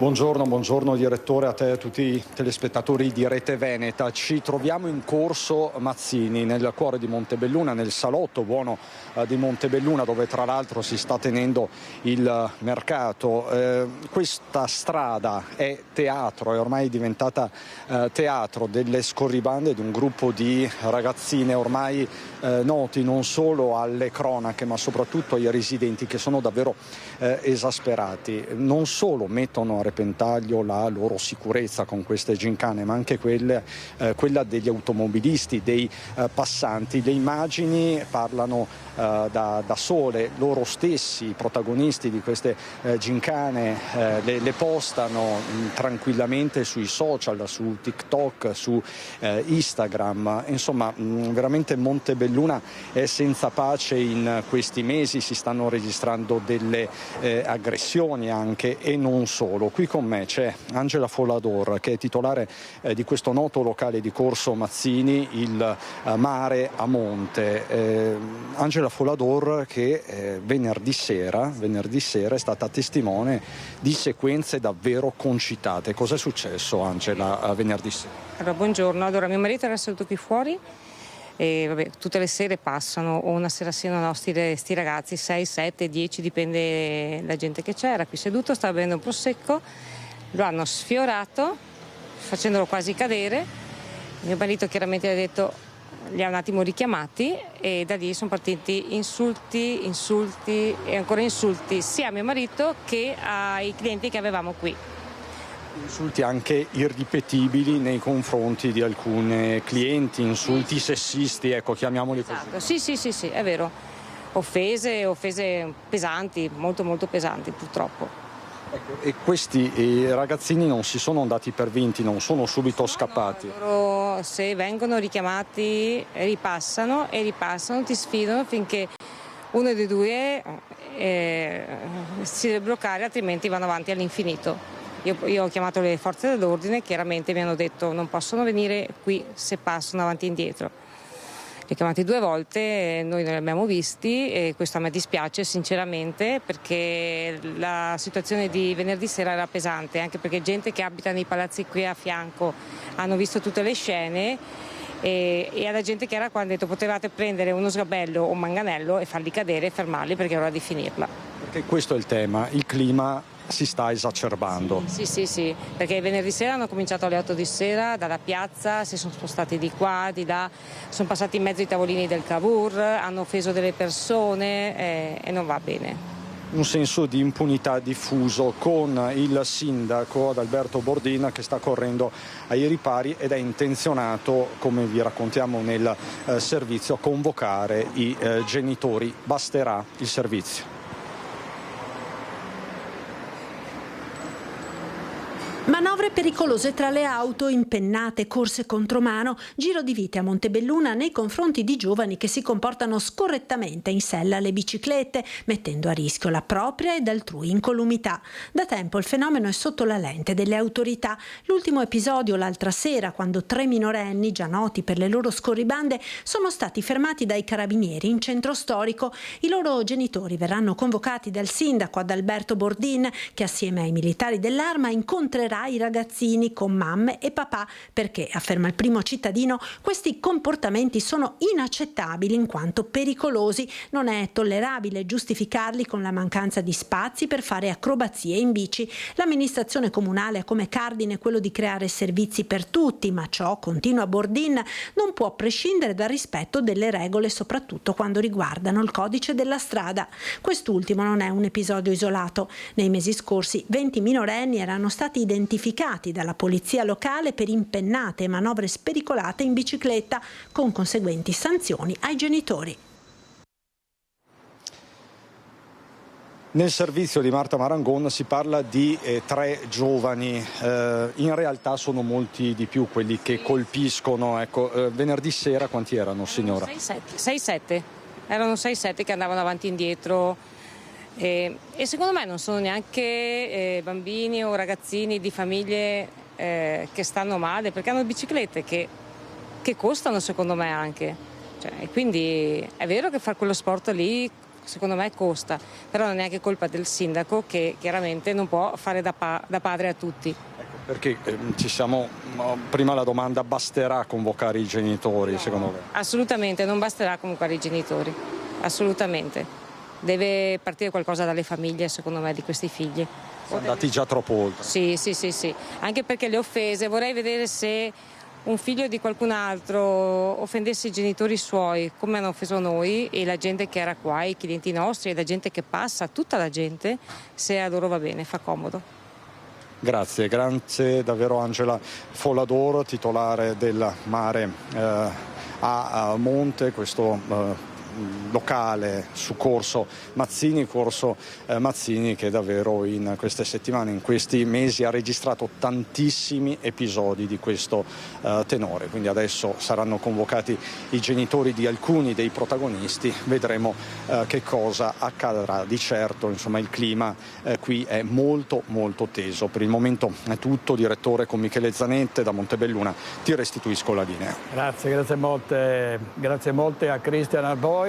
Buongiorno direttore, a te e a tutti i telespettatori di Rete Veneta. Ci troviamo in Corso Mazzini, nel cuore di Montebelluna, nel salotto buono di Montebelluna, dove tra l'altro si sta tenendo il mercato. Questa strada è teatro, è ormai diventata teatro delle scorribande di un gruppo di ragazzine ormai noti non solo alle cronache ma soprattutto ai residenti, che sono davvero esasperati. Non solo mettono a repentaglio la loro sicurezza con queste gincane, ma anche quella degli automobilisti, dei passanti. Le immagini parlano da sole, loro stessi, i protagonisti di queste gincane le postano tranquillamente sui social, su TikTok, su Instagram. Insomma, veramente Montebelluna è senza pace in questi mesi, si stanno registrando delle aggressioni anche, e non solo. Qui con me c'è Angela Folador, che è titolare di questo noto locale di Corso Mazzini, il Mare a Monte. Angela Folador, che venerdì sera è stata testimone di sequenze davvero concitate. Cos'è successo, Angela, venerdì sera? Allora, buongiorno. Allora, mio marito era seduto qui fuori e tutte le sere passano, o una sera sì, una no, sti ragazzi, 6, 7, 10, dipende la gente che c'era. Qui seduto, stava bevendo un prosecco, lo hanno sfiorato facendolo quasi cadere. Mio marito chiaramente ha detto, li ha un attimo richiamati, e da lì sono partiti insulti e ancora insulti sia a mio marito che ai clienti che avevamo qui. Insulti anche irripetibili nei confronti di alcune clienti, insulti sessisti, ecco, chiamiamoli così. Sì, è vero. Offese pesanti, molto pesanti, purtroppo. E questi ragazzini non si sono andati per vinti, non sono subito scappati. No, loro, se vengono richiamati, ripassano, ti sfidano finché uno dei due si deve bloccare, altrimenti vanno avanti all'infinito. Io ho chiamato le forze dell'ordine, chiaramente mi hanno detto non possono venire qui se passano avanti e indietro. Li ho chiamati 2 volte, noi non li abbiamo visti, e questo a me dispiace sinceramente, perché la situazione di venerdì sera era pesante, anche perché gente che abita nei palazzi qui a fianco hanno visto tutte le scene, e alla gente che era qua ha detto potevate prendere uno sgabello o un manganello e farli cadere e fermarli, perché è ora di finirla. Perché questo è il tema, il clima si sta esacerbando. Sì, perché venerdì sera hanno cominciato alle 8 di sera dalla piazza, si sono spostati di qua, di là, sono passati in mezzo ai tavolini del Cavour, hanno offeso delle persone e non va bene. Un senso di impunità diffuso, con il sindaco Adalberto Bordin che sta correndo ai ripari ed è intenzionato, come vi raccontiamo nel servizio, a convocare i genitori. Basterà il servizio. Manovre pericolose tra le auto, impennate, corse contromano, giro di vite a Montebelluna nei confronti di giovani che si comportano scorrettamente in sella alle biciclette, mettendo a rischio la propria ed altrui incolumità. Da tempo il fenomeno è sotto la lente delle autorità. L'ultimo episodio l'altra sera, quando 3 minorenni, già noti per le loro scorribande, sono stati fermati dai carabinieri in centro storico. I loro genitori verranno convocati dal sindaco Adalberto Bordin, che assieme ai militari dell'Arma incontrerà i ragazzini con mamme e papà, perché, afferma il primo cittadino, questi comportamenti sono inaccettabili in quanto pericolosi. Non è tollerabile giustificarli con la mancanza di spazi per fare acrobazie in bici. L'amministrazione comunale ha come cardine quello di creare servizi per tutti, ma ciò, continua Bordin, non può prescindere dal rispetto delle regole, soprattutto quando riguardano il codice della strada. Quest'ultimo non è un episodio isolato. Nei mesi scorsi 20 minorenni erano stati identificati dalla polizia locale per impennate e manovre spericolate in bicicletta, con conseguenti sanzioni ai genitori. Nel servizio di Marta Marangon si parla di 3 giovani, in realtà sono molti di più quelli che colpiscono. Ecco, venerdì sera quanti erano, signora? 6-7, erano 6-7 che andavano avanti e indietro. E secondo me non sono neanche bambini o ragazzini di famiglie che stanno male, perché hanno biciclette che costano, secondo me, anche. E quindi è vero che fare quello sport lì secondo me costa, però non è neanche colpa del sindaco che chiaramente non può fare da padre a tutti. Perché prima la domanda: basterà convocare i genitori, secondo me? Assolutamente, non basterà convocare i genitori, assolutamente. Deve partire qualcosa dalle famiglie, secondo me, di questi figli. Siamo andati già troppo oltre. Sì, anche perché le offese, vorrei vedere se un figlio di qualcun altro offendesse i genitori suoi, come hanno offeso noi e la gente che era qua, i clienti nostri e la gente che passa, tutta la gente, se a loro va bene, fa comodo. Grazie davvero Angela Follador, titolare del Mare a Monte, questo locale su Corso Mazzini che davvero in queste settimane, in questi mesi ha registrato tantissimi episodi di questo tenore, quindi adesso saranno convocati i genitori di alcuni dei protagonisti, vedremo che cosa accadrà. Di certo insomma il clima qui è molto teso. Per il momento è tutto, direttore, con Michele Zanette da Montebelluna ti restituisco la linea. Grazie molte a Christian Arboit.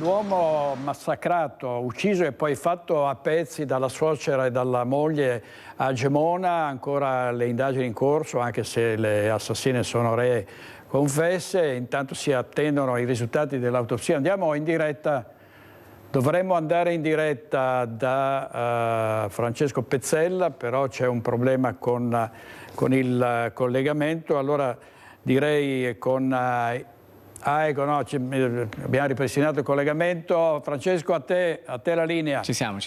L'uomo massacrato, ucciso e poi fatto a pezzi dalla suocera e dalla moglie a Gemona, ancora le indagini in corso, anche se le assassine sono confesse. Intanto si attendono i risultati dell'autopsia. Andiamo in diretta, dovremmo andare in diretta da Francesco Pezzella, però c'è un problema con il collegamento, allora direi ecco, no, abbiamo ripristinato il collegamento. Francesco, a te la linea. Ci siamo.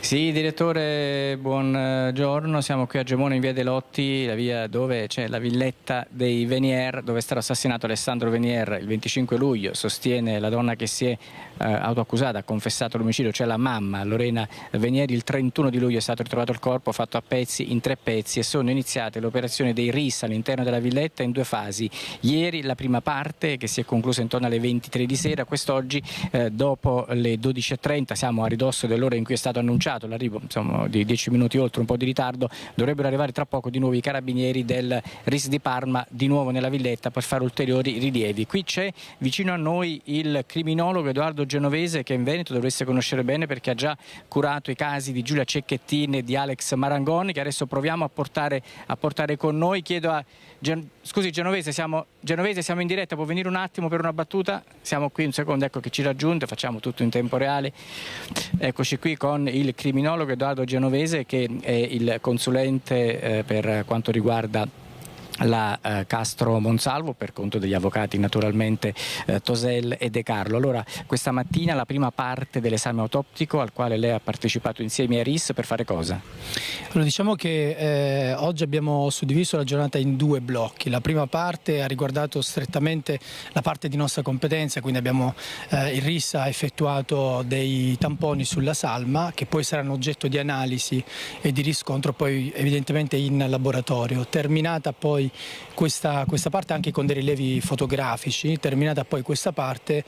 Sì, direttore, buongiorno. Siamo qui a Gemona in via dei Lotti, la via dove c'è la villetta dei Venier, dove è stato assassinato Alessandro Venier il 25 luglio. Sostiene la donna che si è autoaccusata, ha confessato l'omicidio, cioè la mamma Lorena Venieri. Il 31 di luglio è stato ritrovato il corpo fatto a pezzi, in 3 pezzi, e sono iniziate le operazioni dei RIS all'interno della villetta in 2 fasi. Ieri la prima parte, che si è conclusa intorno alle 23 di sera, quest'oggi dopo le 12:30, siamo a ridosso dell'ora in cui è stato annunciato l'arrivo di 10 minuti oltre, un po' di ritardo. Dovrebbero arrivare tra poco di nuovo i carabinieri del RIS di Parma di nuovo nella villetta per fare ulteriori rilievi. Qui c'è vicino a noi il criminologo Edoardo Genovese, che in Veneto dovreste conoscere bene perché ha già curato i casi di Giulia Cecchettin e di Alex Marangoni, che adesso proviamo a portare con noi. Chiedo a scusi Genovese, siamo in diretta, può venire un attimo per una battuta? Siamo qui un secondo, ecco che ci raggiunge, facciamo tutto in tempo reale. Eccoci qui con il criminologo Edoardo Genovese, che è il consulente per quanto riguarda la Castro Monsalvo, per conto degli avvocati naturalmente Tosel e De Carlo. Allora, questa mattina la prima parte dell'esame autoptico al quale lei ha partecipato insieme a RIS, per fare cosa? Allora, diciamo che oggi abbiamo suddiviso la giornata in 2 blocchi. La prima parte ha riguardato strettamente la parte di nostra competenza, quindi il RIS ha effettuato dei tamponi sulla salma che poi saranno oggetto di analisi e di riscontro poi evidentemente in laboratorio. Terminata poi questa parte anche con dei rilevi fotografici, terminata poi questa parte,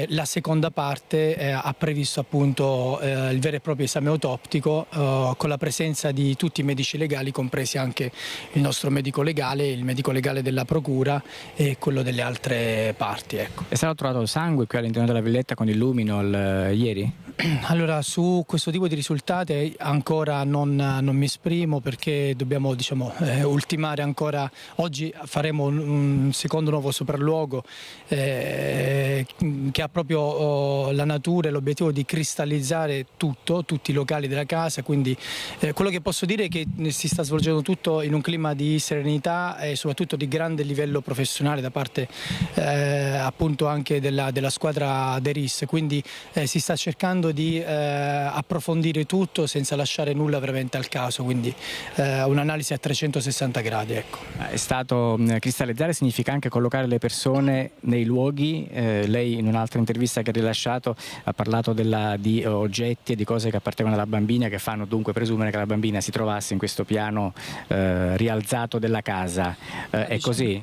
la seconda parte ha previsto appunto il vero e proprio esame autoptico con la presenza di tutti i medici legali, compresi anche il nostro medico legale, il medico legale della procura e quello delle altre parti. Ecco. È stato trovato sangue qui all'interno della villetta con il luminol ieri? Allora, su questo tipo di risultati ancora non mi esprimo, perché dobbiamo ultimare ancora. Oggi faremo un secondo nuovo sopralluogo che ha proprio la natura e l'obiettivo di cristallizzare tutti i locali della casa, quindi quello che posso dire è che si sta svolgendo tutto in un clima di serenità e soprattutto di grande livello professionale da parte appunto anche della squadra dei RIS, quindi si sta cercando di approfondire tutto senza lasciare nulla veramente al caso, quindi un'analisi a 360 gradi. Ecco. È stato cristallizzare significa anche collocare le persone nei luoghi. Lei in un'altra intervista che ha rilasciato ha parlato di oggetti e di cose che appartengono alla bambina, che fanno dunque presumere che la bambina si trovasse in questo piano rialzato della casa. È così?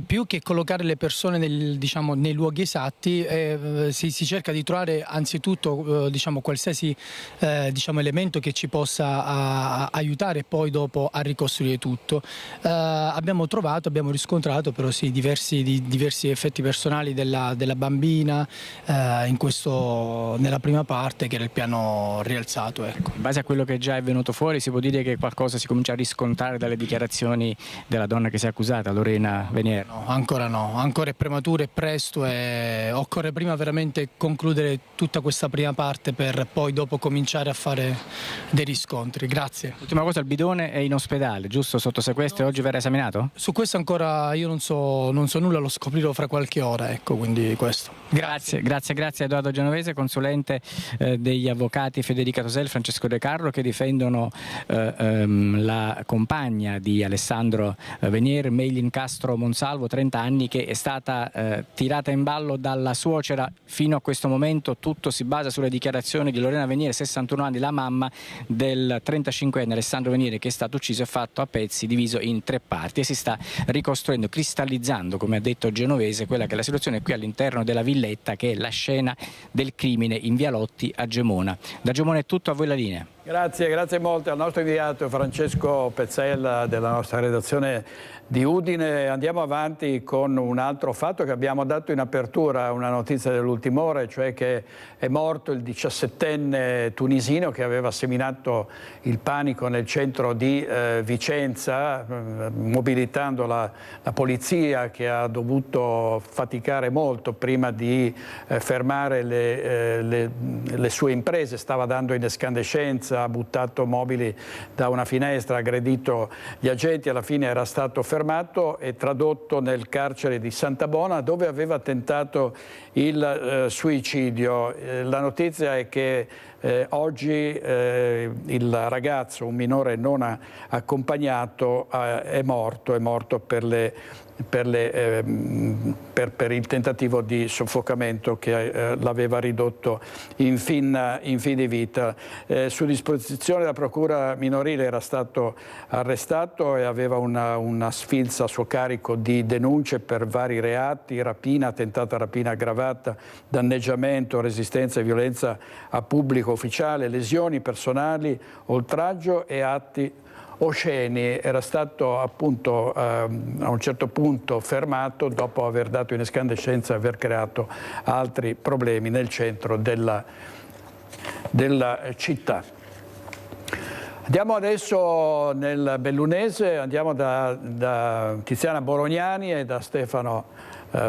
Più che collocare le persone nei luoghi esatti, si cerca di trovare anzitutto qualsiasi elemento che ci possa aiutare poi dopo a ricostruire tutto. Abbiamo riscontrato però sì diversi effetti personali della bambina nella prima parte, che era il piano rialzato. Ecco. In base a quello che già è venuto fuori, si può dire che qualcosa si comincia a riscontrare dalle dichiarazioni della donna che si è accusata, Lorena Venier? No, ancora è prematuro, è presto e occorre prima veramente concludere tutta questa prima parte per poi dopo cominciare a fare dei riscontri. Grazie. Ultima cosa, il bidone è in ospedale, giusto, sotto sequestro, e oggi verrà esaminato? Su questo ancora io non so nulla, lo scoprirò fra qualche ora, ecco, quindi questo. Grazie Edoardo Genovese, consulente degli avvocati Federica Tosel e Francesco De Carlo, che difendono la compagna di Alessandro Venier, Meilin Castro Monsalvo, 30 anni, che è stata tirata in ballo dalla suocera. Fino a questo momento tutto si basa sulle dichiarazioni di Lorena Venier, 61 anni, la mamma del 35enne Alessandro Venier, che è stato ucciso e fatto a pezzi, diviso in 3 parti, e si sta ricostruendo, cristallizzando, come ha detto Genovese, quella che è la situazione qui all'interno della villetta, che è la scena del crimine in via Lotti a Gemona. Da Gemona è tutto, a voi la linea. Grazie molte al nostro inviato Francesco Pezzella della nostra redazione di Udine. Andiamo avanti con un altro fatto che abbiamo dato in apertura, una notizia dell'ultima ora, cioè che è morto il 17enne tunisino che aveva seminato il panico nel centro di Vicenza, mobilitando la polizia, che ha dovuto faticare molto prima di fermare le sue imprese. Stava dando in escandescenza, ha buttato mobili da una finestra, ha aggredito gli agenti, alla fine era stato fermato e tradotto nel carcere di Santa Bona, dove aveva tentato il suicidio. La notizia è che oggi il ragazzo, un minore non accompagnato, è morto per il tentativo di soffocamento che l'aveva ridotto in fin di vita. Su disposizione della procura minorile era stato arrestato e aveva una sfilza a suo carico di denunce per vari reati: rapina, tentata rapina aggravata, danneggiamento, resistenza e violenza a pubblico ufficiale, lesioni personali, oltraggio e atti osceni. Era stato appunto a un certo punto fermato dopo aver dato in escandescenza e aver creato altri problemi nel centro della città. Andiamo adesso nel Bellunese, andiamo da Tiziana Borognani e da Stefano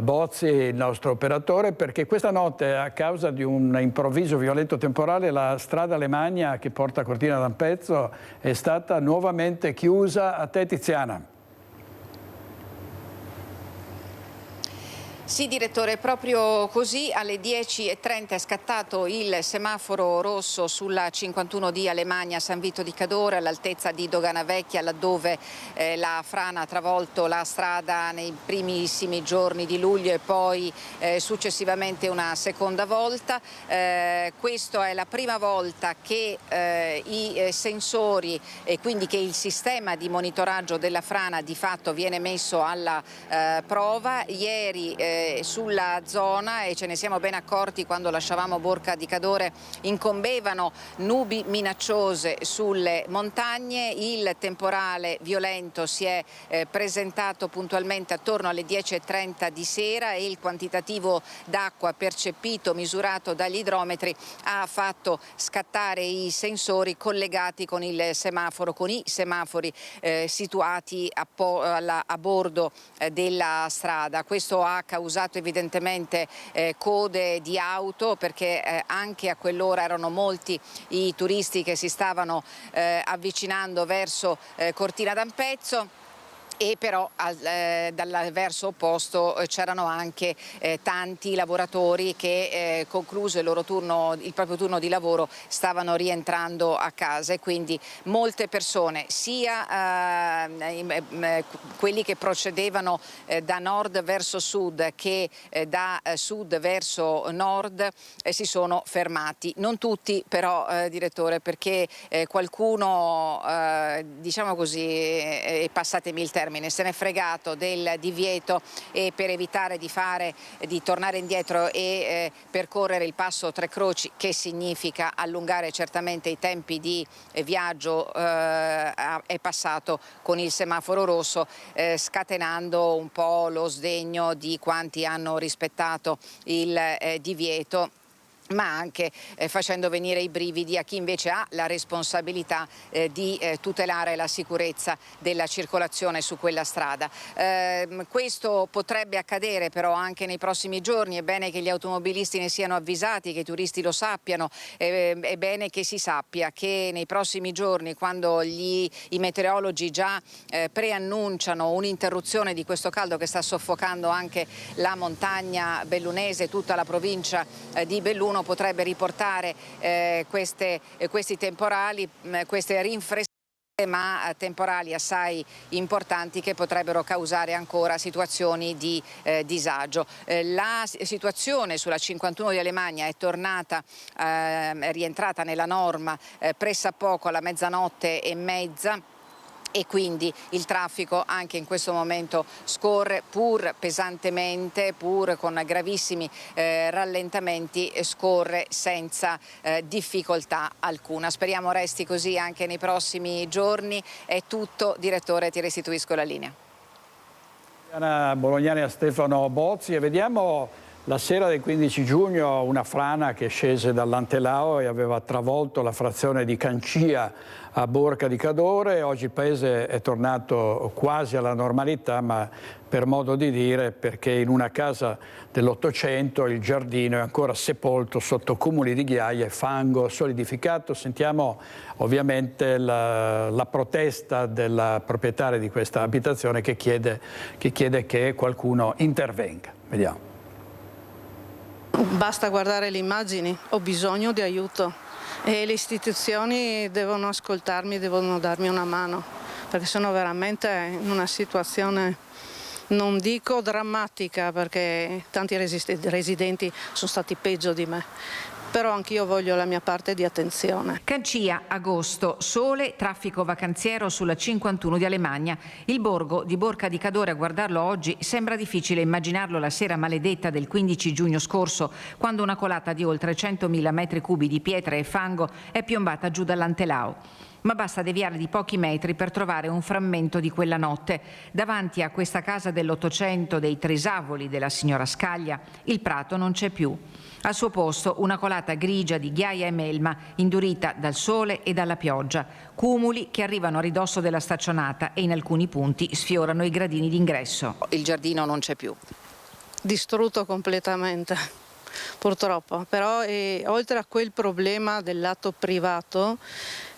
Bozzi, il nostro operatore, perché questa notte, a causa di un improvviso violento temporale, la strada Alemagna che porta a Cortina d'Ampezzo è stata nuovamente chiusa. A te, Tiziana. Sì, direttore, proprio così alle 10:30 è scattato il semaforo rosso sulla 51D Alemagna San Vito di Cadore, all'altezza di Dogana Vecchia, laddove la frana ha travolto la strada nei primissimi giorni di luglio e poi successivamente una seconda volta. Questa è la prima volta che i sensori e quindi che il sistema di monitoraggio della frana di fatto viene messo alla prova. Ieri sulla zona, e ce ne siamo ben accorti quando lasciavamo Borca di Cadore, incombevano nubi minacciose sulle montagne. Il temporale violento si è presentato puntualmente attorno alle 10:30 di sera e il quantitativo d'acqua percepito, misurato dagli idrometri, ha fatto scattare i sensori collegati con il semaforo, con i semafori situati a bordo della strada. Questo ha causato evidentemente code di auto, perché anche a quell'ora erano molti i turisti che si stavano avvicinando verso Cortina d'Ampezzo. E però dal verso opposto c'erano anche tanti lavoratori che concluso il proprio turno di lavoro stavano rientrando a casa, e quindi molte persone, sia quelli che procedevano da nord verso sud che da sud verso nord, si sono fermati. Non tutti però, direttore, perché qualcuno, diciamo così, passatemi il termine, termine, se n'è fregato del divieto e per evitare di tornare indietro e percorrere il passo Tre Croci, che significa allungare certamente i tempi di viaggio, è passato con il semaforo rosso, scatenando un po' lo sdegno di quanti hanno rispettato il divieto, ma anche facendo venire i brividi a chi invece ha la responsabilità di tutelare la sicurezza della circolazione su quella strada. Questo potrebbe accadere però anche nei prossimi giorni, è bene che gli automobilisti ne siano avvisati, che i turisti lo sappiano, è bene che si sappia che nei prossimi giorni, quando i meteorologi già preannunciano un'interruzione di questo caldo che sta soffocando anche la montagna bellunese, tutta la provincia di Belluno, potrebbe riportare questi temporali, queste rinfrescate, ma temporali assai importanti che potrebbero causare ancora situazioni di disagio. La situazione sulla 51 di Alemagna è rientrata nella norma pressappoco alla 00:30. E quindi il traffico anche in questo momento scorre, pur pesantemente, pur con gravissimi rallentamenti, scorre senza difficoltà alcuna. Speriamo resti così anche nei prossimi giorni. È tutto, direttore, ti restituisco la linea. Bolognani a Stefano Bozzi, e vediamo la sera del 15 giugno una frana che scese dall'Antelao e aveva travolto la frazione di Cancia a Borca di Cadore. Oggi il paese è tornato quasi alla normalità, ma per modo di dire, perché in una casa dell'Ottocento il giardino è ancora sepolto sotto cumuli di ghiaia e fango solidificato. Sentiamo ovviamente la protesta della proprietaria di questa abitazione che chiede che qualcuno intervenga. Vediamo. Basta guardare le immagini, ho bisogno di aiuto e le istituzioni devono ascoltarmi, devono darmi una mano, perché sono veramente in una situazione, non dico drammatica, perché tanti residenti sono stati peggio di me, però anch'io voglio la mia parte di attenzione. Cancia, agosto, sole, traffico vacanziero sulla 51 di Alemagna. Il borgo di Borca di Cadore, a guardarlo oggi sembra difficile immaginarlo la sera maledetta del 15 giugno scorso, quando una colata di oltre 100.000 metri cubi di pietra e fango è piombata giù dall'Antelao. Ma basta deviare di pochi metri per trovare un frammento di quella notte. Davanti a questa casa dell'Ottocento dei Trisavoli della signora Scaglia, il prato non c'è più. Al suo posto una colata grigia di ghiaia e melma, indurita dal sole e dalla pioggia. Cumuli che arrivano a ridosso della staccionata e in alcuni punti sfiorano i gradini d'ingresso. Il giardino non c'è più. Distrutto completamente, purtroppo. Però oltre a quel problema del lato privato,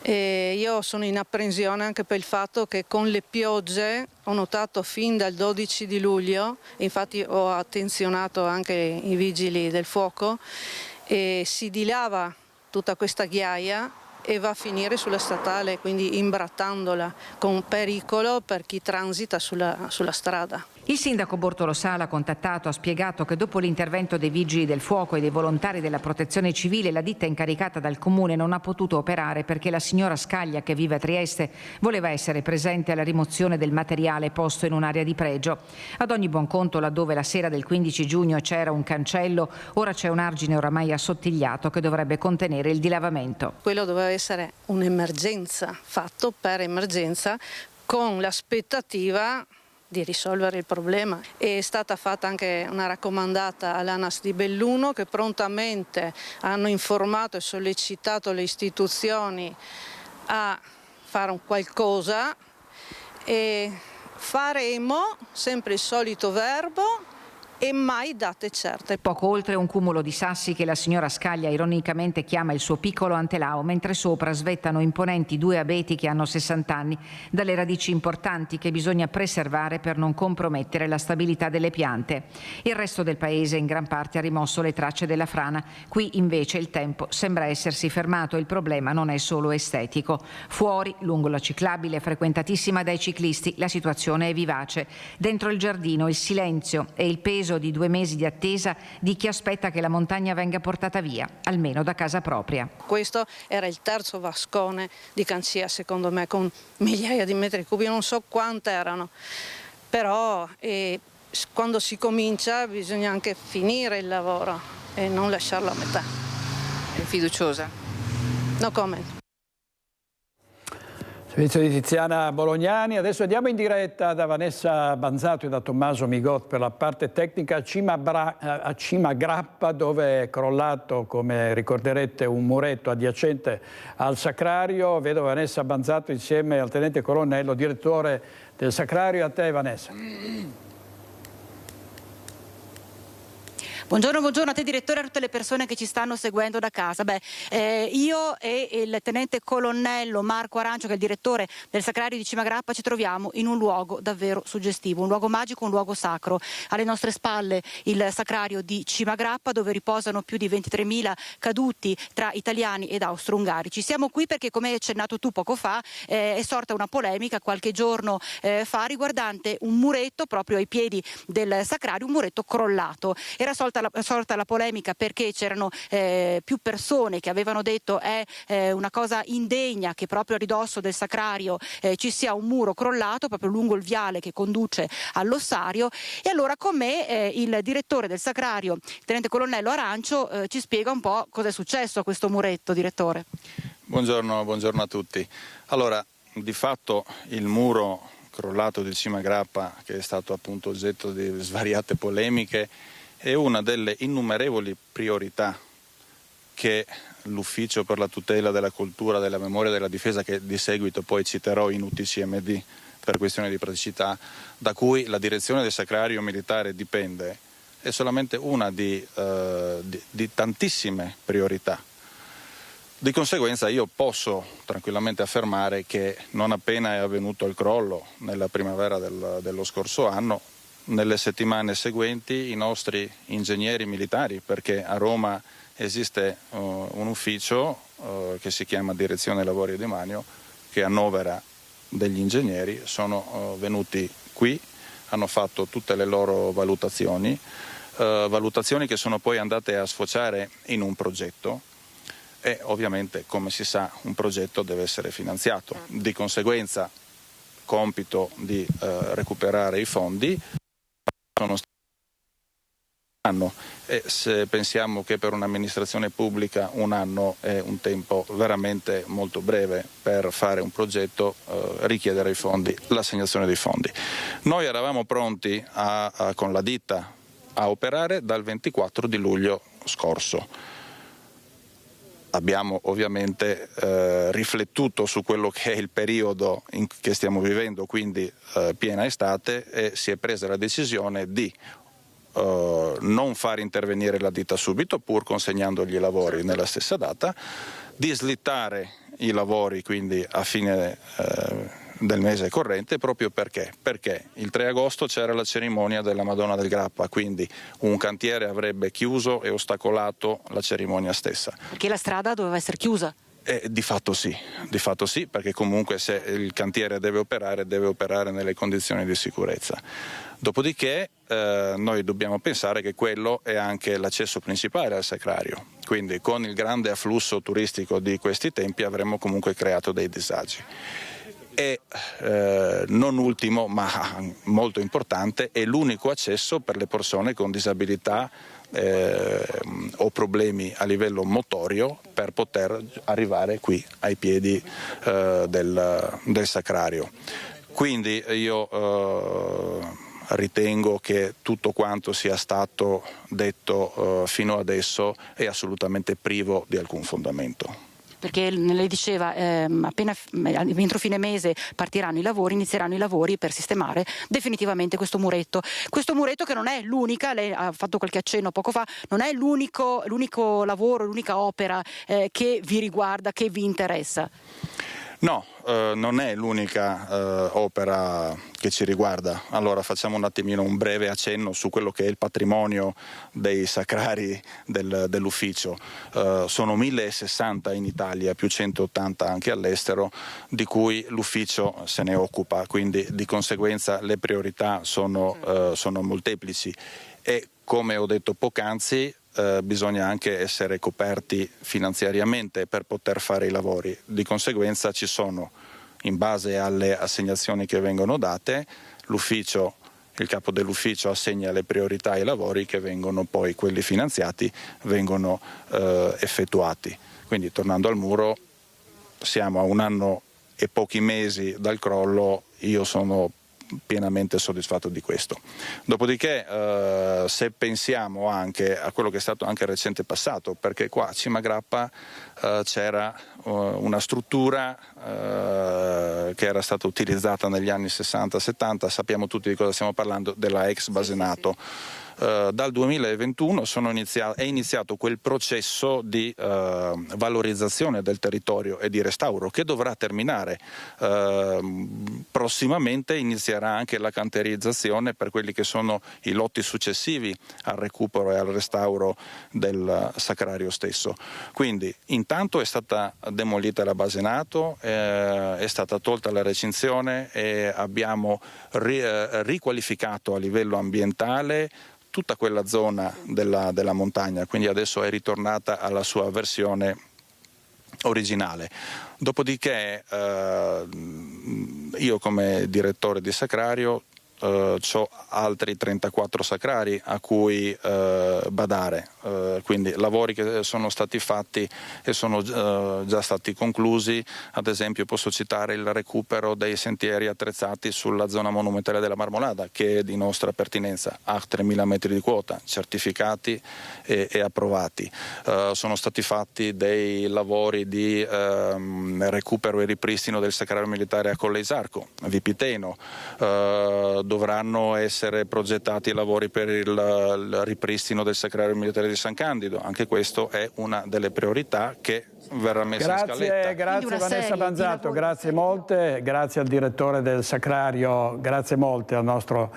io sono in apprensione anche per il fatto che con le piogge, ho notato fin dal 12 di luglio, infatti ho attenzionato anche i vigili del fuoco, si dilava tutta questa ghiaia e va a finire sulla statale, quindi imbrattandola, con pericolo per chi transita sulla strada. Il sindaco Bortolo Sala, contattato, ha spiegato che dopo l'intervento dei vigili del fuoco e dei volontari della protezione civile, la ditta incaricata dal comune non ha potuto operare perché la signora Scaglia, che vive a Trieste, voleva essere presente alla rimozione del materiale posto in un'area di pregio. Ad ogni buon conto, laddove la sera del 15 giugno c'era un cancello, ora c'è un argine oramai assottigliato che dovrebbe contenere il dilavamento. Quello doveva essere un'emergenza, fatto per emergenza, con l'aspettativa di risolvere il problema. È stata fatta anche una raccomandata all'ANAS di Belluno, che prontamente hanno informato e sollecitato le istituzioni a fare un qualcosa, e faremo sempre il solito verbo e mai date certe. Poco oltre un cumulo di sassi che la signora Scaglia ironicamente chiama il suo piccolo Antelao, mentre sopra svettano imponenti 2 abeti che hanno 60 anni, dalle radici importanti che bisogna preservare per non compromettere la stabilità delle piante. Il resto del paese in gran parte ha rimosso le tracce della frana. Qui invece il tempo sembra essersi fermato e il problema non è solo estetico. Fuori, lungo la ciclabile frequentatissima dai ciclisti, la situazione è vivace. Dentro il giardino il silenzio e il peso peso di 2 mesi di attesa di chi aspetta che la montagna venga portata via, almeno da casa propria. Questo era il terzo vascone di Cancia, secondo me, con migliaia di metri cubi, non so quante erano, però quando si comincia bisogna anche finire il lavoro e non lasciarlo a metà. È fiduciosa? No comment. Servizio di Tiziana Bolognani. Adesso andiamo in diretta da Vanessa Banzato e da Tommaso Migot per la parte tecnica a Cima Grappa, dove è crollato, come ricorderete, un muretto adiacente al Sacrario. Vedo Vanessa Banzato insieme al tenente colonnello, direttore del Sacrario. A te, Vanessa. Buongiorno a te direttore e a tutte le persone che ci stanno seguendo da casa. Io e il tenente colonnello Marco Arancio, che è il direttore del Sacrario di Cima Grappa, ci troviamo in un luogo davvero suggestivo, un luogo magico, un luogo sacro. Alle nostre spalle il Sacrario di Cima Grappa, dove riposano più di 23.000 caduti tra italiani ed austro-ungarici. Siamo qui perché, come hai accennato tu poco fa, è sorta una polemica qualche giorno fa riguardante un muretto proprio ai piedi del Sacrario, un muretto crollato. Era sorta la polemica perché c'erano più persone che avevano detto è una cosa indegna che proprio a ridosso del Sacrario ci sia un muro crollato proprio lungo il viale che conduce all'ossario. E allora con me il direttore del Sacrario, il tenente colonnello Arancio, ci spiega un po' cosa è successo a questo muretto, direttore. Buongiorno a tutti. Allora, di fatto il muro crollato di Cima Grappa, che è stato appunto oggetto di svariate polemiche, è una delle innumerevoli priorità che l'Ufficio per la tutela della cultura, della memoria e della difesa, che di seguito poi citerò in UTCMD per questioni di praticità, da cui la direzione del Sacrario Militare dipende, è solamente una di tantissime priorità. Di conseguenza io posso tranquillamente affermare che non appena è avvenuto il crollo nella primavera dello scorso anno, nelle settimane seguenti i nostri ingegneri militari, perché a Roma esiste un ufficio che si chiama Direzione Lavori e Demanio, che annovera degli ingegneri, sono venuti qui, hanno fatto tutte le loro valutazioni che sono poi andate a sfociare in un progetto, e ovviamente, come si sa, un progetto deve essere finanziato. Di conseguenza, compito di recuperare i fondi sono stati un anno, e se pensiamo che per un'amministrazione pubblica un anno è un tempo veramente molto breve per fare un progetto, richiedere i fondi, l'assegnazione dei fondi. Noi eravamo pronti con la ditta a operare dal 24 di luglio scorso. Abbiamo ovviamente riflettuto su quello che è il periodo che stiamo vivendo, quindi piena estate, e si è presa la decisione di non far intervenire la ditta subito, pur consegnandogli i lavori nella stessa data, di slittare i lavori quindi a fine del mese corrente, proprio perché il 3 agosto c'era la cerimonia della Madonna del Grappa, quindi un cantiere avrebbe chiuso e ostacolato la cerimonia stessa. Perché la strada doveva essere chiusa? Di fatto sì, perché comunque se il cantiere deve operare nelle condizioni di sicurezza. Dopodiché noi dobbiamo pensare che quello è anche l'accesso principale al Sacrario, quindi con il grande afflusso turistico di questi tempi avremmo comunque creato dei disagi. E non ultimo, ma molto importante, è l'unico accesso per le persone con disabilità o problemi a livello motorio per poter arrivare qui ai piedi del Sacrario. Quindi io ritengo che tutto quanto sia stato detto fino adesso è assolutamente privo di alcun fondamento. Perché lei diceva appena entro fine mese inizieranno i lavori per sistemare definitivamente questo muretto che non è l'unica, lei ha fatto qualche accenno poco fa, non è l'unico lavoro, l'unica opera che vi riguarda, che vi interessa. No, non è l'unica opera che ci riguarda. Allora facciamo un attimino un breve accenno su quello che è il patrimonio dei sacrari dell'ufficio. Sono 1060 in Italia, più 180 anche all'estero, di cui l'ufficio se ne occupa, quindi di conseguenza le priorità sono molteplici. e, come ho detto poc'anzi, bisogna anche essere coperti finanziariamente per poter fare i lavori. Di conseguenza ci sono, in base alle assegnazioni che vengono date, il capo dell'ufficio assegna le priorità ai lavori che vengono poi, quelli finanziati, vengono effettuati. Quindi, tornando al muro, siamo a 1 anno e pochi mesi dal crollo, io sono pienamente soddisfatto di questo. Dopodiché, se pensiamo anche a quello che è stato anche il recente passato, perché qua a Cima Grappa c'era una struttura che era stata utilizzata negli anni 60-70, sappiamo tutti di cosa stiamo parlando, della ex Basenato. Dal 2021 è iniziato quel processo di valorizzazione del territorio e di restauro che dovrà terminare. Prossimamente inizierà anche la canterizzazione per quelli che sono i lotti successivi al recupero e al restauro del sacrario stesso. Quindi intanto è stata demolita la Basenato, è stata tolta la recinzione e abbiamo riqualificato a livello ambientale tutta quella zona della montagna, quindi adesso è ritornata alla sua versione originale. Dopodiché io come direttore di sacrario ho altri 34 sacrari a cui badare, quindi lavori che sono stati fatti e sono già stati conclusi. Ad esempio posso citare il recupero dei sentieri attrezzati sulla zona monumentale della Marmolada, che è di nostra pertinenza, ha 3.000 metri di quota, certificati e approvati. Sono stati fatti dei lavori di recupero e ripristino del sacrario militare a Colle Isarco, Vipiteno. Dovranno essere progettati i lavori per il ripristino del sacrario militare di San Candido. Anche questo è una delle priorità che verrà messa in scaletta. Grazie Vanessa Banzato, grazie molte, grazie al direttore del sacrario, grazie molte al nostro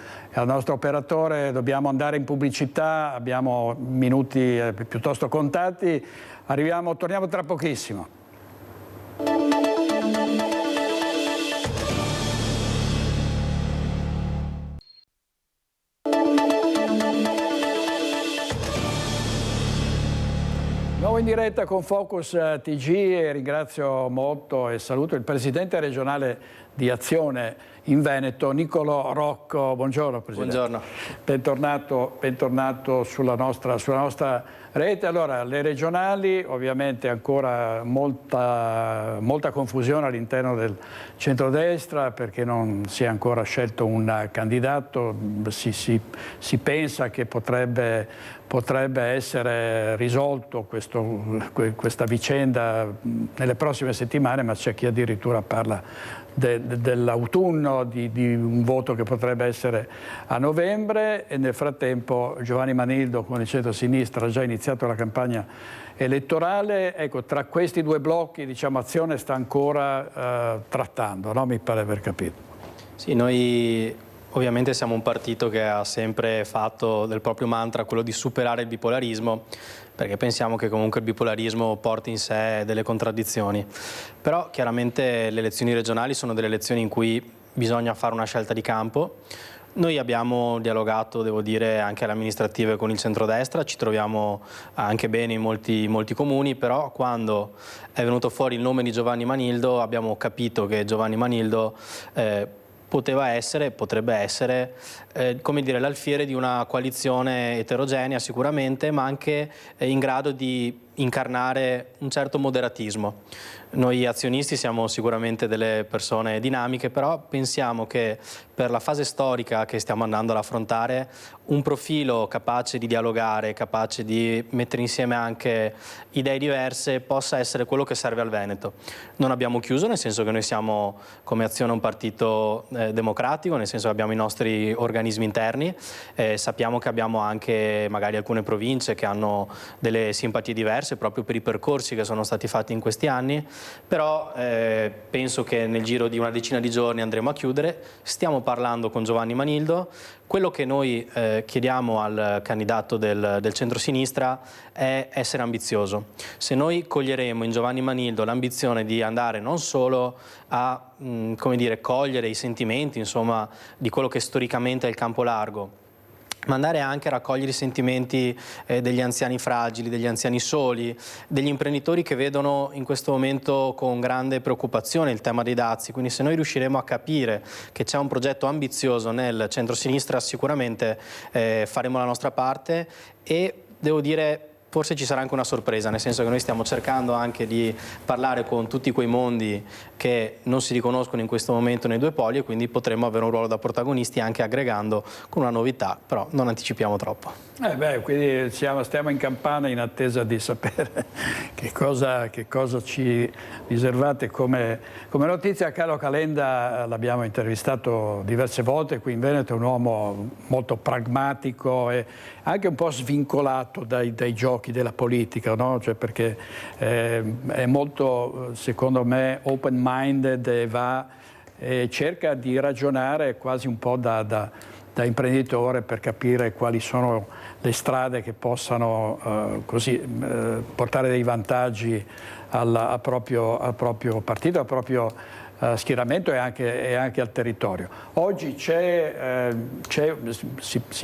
operatore. Dobbiamo andare in pubblicità, abbiamo minuti piuttosto contati, torniamo tra pochissimo. Nuovo in diretta con Focus TG e ringrazio molto e saluto il presidente regionale di Azione in Veneto, Niccolò Rocco. Buongiorno Presidente. Buongiorno. Bentornato sulla nostra rete. Allora, le regionali, ovviamente ancora molta confusione all'interno del centrodestra perché non si è ancora scelto un candidato, si pensa che potrebbe essere risolto questa vicenda nelle prossime settimane, ma c'è chi addirittura parla dell'autunno, di un voto che potrebbe essere a novembre, e nel frattempo Giovanni Manildo con il centro-sinistra ha già iniziato la campagna elettorale. Ecco, tra questi due blocchi, diciamo, Azione sta ancora trattando, no? Mi pare aver capito. Sì, noi ovviamente siamo un partito che ha sempre fatto del proprio mantra quello di superare il bipolarismo, perché pensiamo che comunque il bipolarismo porti in sé delle contraddizioni. Però chiaramente le elezioni regionali sono delle elezioni in cui bisogna fare una scelta di campo. Noi abbiamo dialogato, devo dire, anche alle amministrative con il centrodestra, ci troviamo anche bene in molti comuni, però quando è venuto fuori il nome di Giovanni Manildo abbiamo capito che Giovanni Manildo potrebbe essere come dire, l'alfiere di una coalizione eterogenea sicuramente, ma anche in grado di incarnare un certo moderatismo. Noi azionisti siamo sicuramente delle persone dinamiche, però pensiamo che per la fase storica che stiamo andando ad affrontare un profilo capace di dialogare, capace di mettere insieme anche idee diverse possa essere quello che serve al Veneto. Non abbiamo chiuso, nel senso che noi siamo come Azione un partito democratico, nel senso che abbiamo i nostri organismi interni, sappiamo che abbiamo anche magari alcune province che hanno delle simpatie diverse proprio per i percorsi che sono stati fatti in questi anni, però penso che nel giro di una decina di giorni andremo a chiudere. Stiamo parlando con Giovanni Manildo. Quello che noi chiediamo al candidato del centro-sinistra è essere ambizioso. Se noi coglieremo in Giovanni Manildo l'ambizione di andare non solo a come dire, cogliere i sentimenti, insomma, di quello che storicamente è il campo largo, ma andare anche a raccogliere i sentimenti degli anziani fragili, degli anziani soli, degli imprenditori che vedono in questo momento con grande preoccupazione il tema dei dazi. Quindi se noi riusciremo a capire che c'è un progetto ambizioso nel centro-sinistra, sicuramente faremo la nostra parte, e devo dire forse ci sarà anche una sorpresa, nel senso che noi stiamo cercando anche di parlare con tutti quei mondi che non si riconoscono in questo momento nei due poli, e quindi potremo avere un ruolo da protagonisti anche aggregando con una novità, però non anticipiamo troppo. Quindi stiamo in campana in attesa di sapere che cosa ci riservate come notizia. Carlo Calenda l'abbiamo intervistato diverse volte qui in Veneto, è un uomo molto pragmatico e anche un po' svincolato dai giochi della politica, no? Cioè perché è molto, secondo me, open-minded e cerca di ragionare quasi un po' da imprenditore per capire quali sono le strade che possano portare dei vantaggi al proprio partito, al proprio schieramento e anche al territorio. Oggi si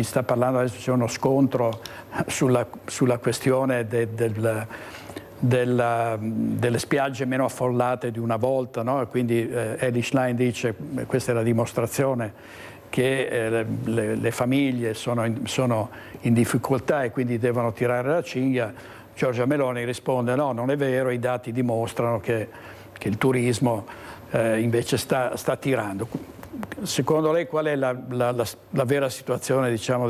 sta parlando, adesso c'è uno scontro sulla questione delle spiagge meno affollate di una volta, no? Quindi Eli Schlein dice che questa è la dimostrazione che le famiglie sono in difficoltà e quindi devono tirare la cinghia. Giorgia Meloni risponde: no, non è vero, i dati dimostrano che il turismo invece sta tirando. Secondo lei qual è la vera situazione, diciamo,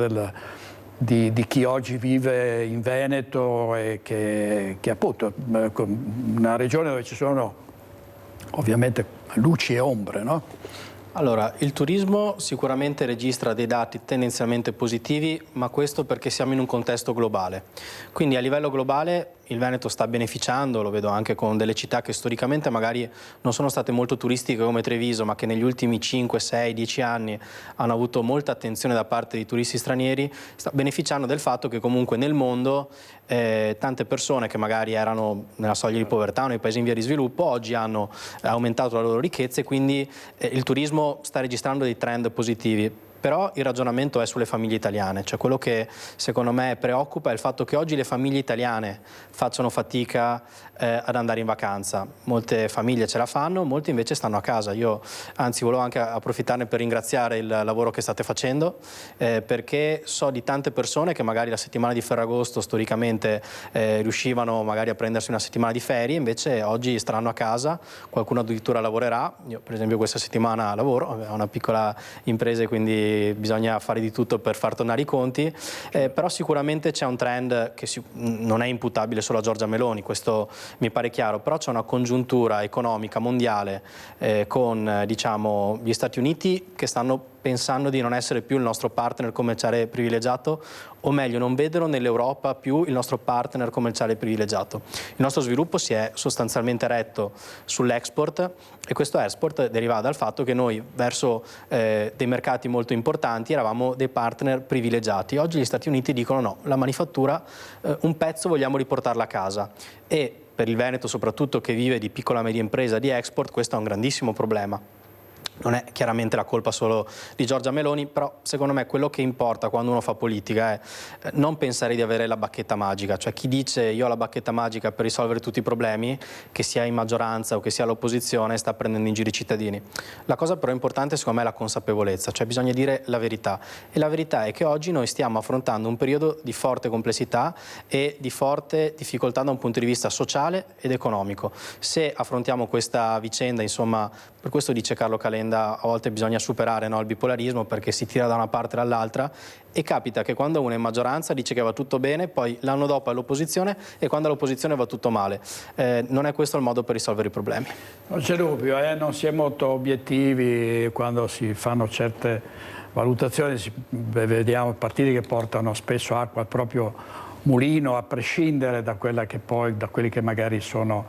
di chi oggi vive in Veneto e che appunto una regione dove ci sono ovviamente luci e ombre, no? Allora, il turismo sicuramente registra dei dati tendenzialmente positivi, ma questo perché siamo in un contesto globale. Quindi a livello globale il Veneto sta beneficiando, lo vedo anche con delle città che storicamente magari non sono state molto turistiche come Treviso, ma che negli ultimi 5, 6, 10 anni hanno avuto molta attenzione da parte di turisti stranieri, sta beneficiando del fatto che comunque nel mondo tante persone che magari erano nella soglia di povertà o nei paesi in via di sviluppo oggi hanno aumentato la loro ricchezza, e quindi il turismo sta registrando dei trend positivi. Però il ragionamento è sulle famiglie italiane, cioè quello che secondo me preoccupa è il fatto che oggi le famiglie italiane facciano fatica ad andare in vacanza. Molte famiglie ce la fanno, molte invece stanno a casa. Io anzi volevo anche approfittarne per ringraziare il lavoro che state facendo, perché so di tante persone che magari la settimana di Ferragosto storicamente riuscivano magari a prendersi una settimana di ferie, invece oggi staranno a casa, qualcuno addirittura lavorerà. Io per esempio questa settimana lavoro, ho una piccola impresa e quindi bisogna fare di tutto per far tornare i conti, però sicuramente c'è un trend che non è imputabile solo a Giorgia Meloni, questo mi pare chiaro, però c'è una congiuntura economica mondiale con diciamo, gli Stati Uniti che stanno pensando di non essere più il nostro partner commerciale privilegiato, o meglio non vedono nell'Europa più il nostro partner commerciale privilegiato. Il nostro sviluppo si è sostanzialmente retto sull'export, e questo export deriva dal fatto che noi verso dei mercati molto importanti eravamo dei partner privilegiati. Oggi gli Stati Uniti dicono no, la manifattura un pezzo vogliamo riportarla a casa, e per il Veneto soprattutto, che vive di piccola e media impresa di export, questo è un grandissimo problema. Non è chiaramente la colpa solo di Giorgia Meloni, però secondo me quello che importa quando uno fa politica è non pensare di avere la bacchetta magica. Cioè chi dice io ho la bacchetta magica per risolvere tutti i problemi, che sia in maggioranza o che sia all'opposizione, sta prendendo in giro i cittadini. La cosa però importante secondo me è la consapevolezza, cioè bisogna dire la verità, e la verità è che oggi noi stiamo affrontando un periodo di forte complessità e di forte difficoltà da un punto di vista sociale ed economico. Se affrontiamo questa vicenda, insomma, per questo dice Carlo Calenda, a volte bisogna superare il bipolarismo, perché si tira da una parte e dall'altra, e capita che quando uno è in maggioranza dice che va tutto bene, poi l'anno dopo è all'opposizione, e quando all'opposizione va tutto male. Non è questo il modo per risolvere i problemi. Non c'è dubbio, non si è molto obiettivi quando si fanno certe valutazioni. Vediamo partiti che portano spesso acqua al proprio mulino, a prescindere da quelli che magari sono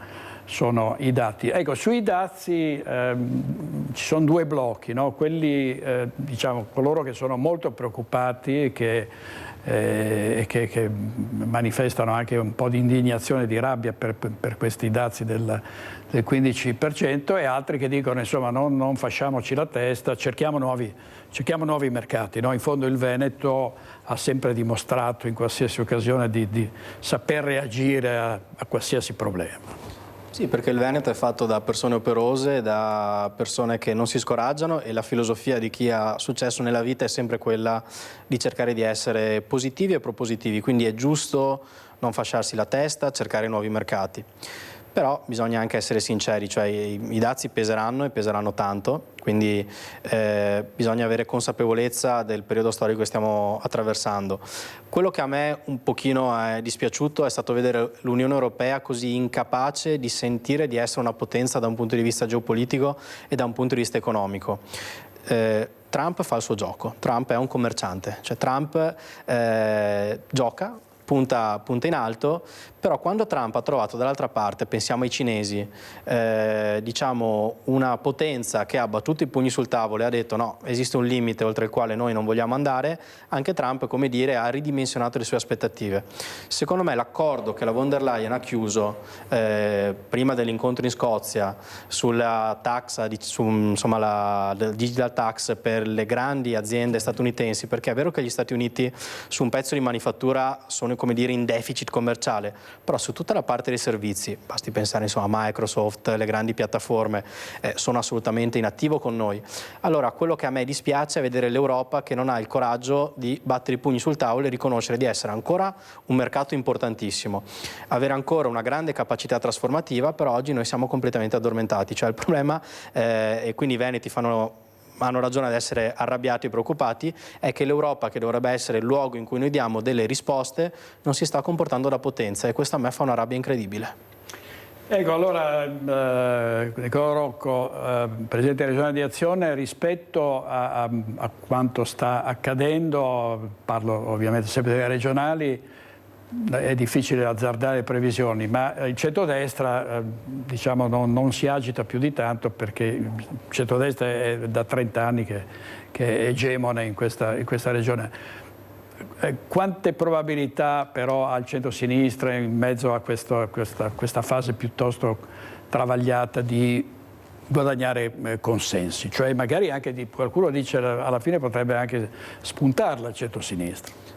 sono i dazi. Ecco, sui dazi ci sono due blocchi, no? Quelli, diciamo, coloro che sono molto preoccupati e che manifestano anche un po' di indignazione e di rabbia per questi dazi del 15%, e altri che dicono, insomma, non facciamoci la testa, cerchiamo nuovi mercati, no? In fondo il Veneto ha sempre dimostrato in qualsiasi occasione di saper reagire a qualsiasi problema. Sì, perché il Veneto è fatto da persone operose, da persone che non si scoraggiano, e la filosofia di chi ha successo nella vita è sempre quella di cercare di essere positivi e propositivi, quindi è giusto non fasciarsi la testa, cercare nuovi mercati. Però bisogna anche essere sinceri, cioè i dazi peseranno e peseranno tanto, quindi bisogna avere consapevolezza del periodo storico che stiamo attraversando. Quello che a me un pochino è dispiaciuto è stato vedere l'Unione Europea così incapace di sentire di essere una potenza da un punto di vista geopolitico e da un punto di vista economico. Trump fa il suo gioco, Trump è un commerciante, cioè Trump gioca, punta in alto, però quando Trump ha trovato dall'altra parte, pensiamo ai cinesi, diciamo una potenza che ha battuto i pugni sul tavolo e ha detto no, esiste un limite oltre il quale noi non vogliamo andare, anche Trump, come dire, ha ridimensionato le sue aspettative. Secondo me l'accordo che la von der Leyen ha chiuso prima dell'incontro in Scozia sulla tax, insomma la digital tax per le grandi aziende statunitensi, perché è vero che gli Stati Uniti su un pezzo di manifattura sono, come dire, in deficit commerciale, però su tutta la parte dei servizi, basti pensare insomma a Microsoft, le grandi piattaforme, sono assolutamente in attivo con noi. Allora quello che a me dispiace è vedere l'Europa che non ha il coraggio di battere i pugni sul tavolo e riconoscere di essere ancora un mercato importantissimo, avere ancora una grande capacità trasformativa, però oggi noi siamo completamente addormentati, cioè il problema, e quindi i veneti hanno ragione ad essere arrabbiati e preoccupati, è che l'Europa, che dovrebbe essere il luogo in cui noi diamo delle risposte, non si sta comportando da potenza, e questo a me fa una rabbia incredibile. Ecco, allora, Nicolò Rocco, Presidente regionale di Azione, rispetto a quanto sta accadendo, parlo ovviamente sempre delle regionali, è difficile azzardare previsioni, ma il centrodestra diciamo, non si agita più di tanto, perché il centrodestra è da 30 anni che è egemone in questa regione. Quante probabilità però ha il centro-sinistra in mezzo a questa fase piuttosto travagliata di guadagnare consensi? Cioè magari anche qualcuno dice alla fine potrebbe anche spuntarla il centro-sinistra.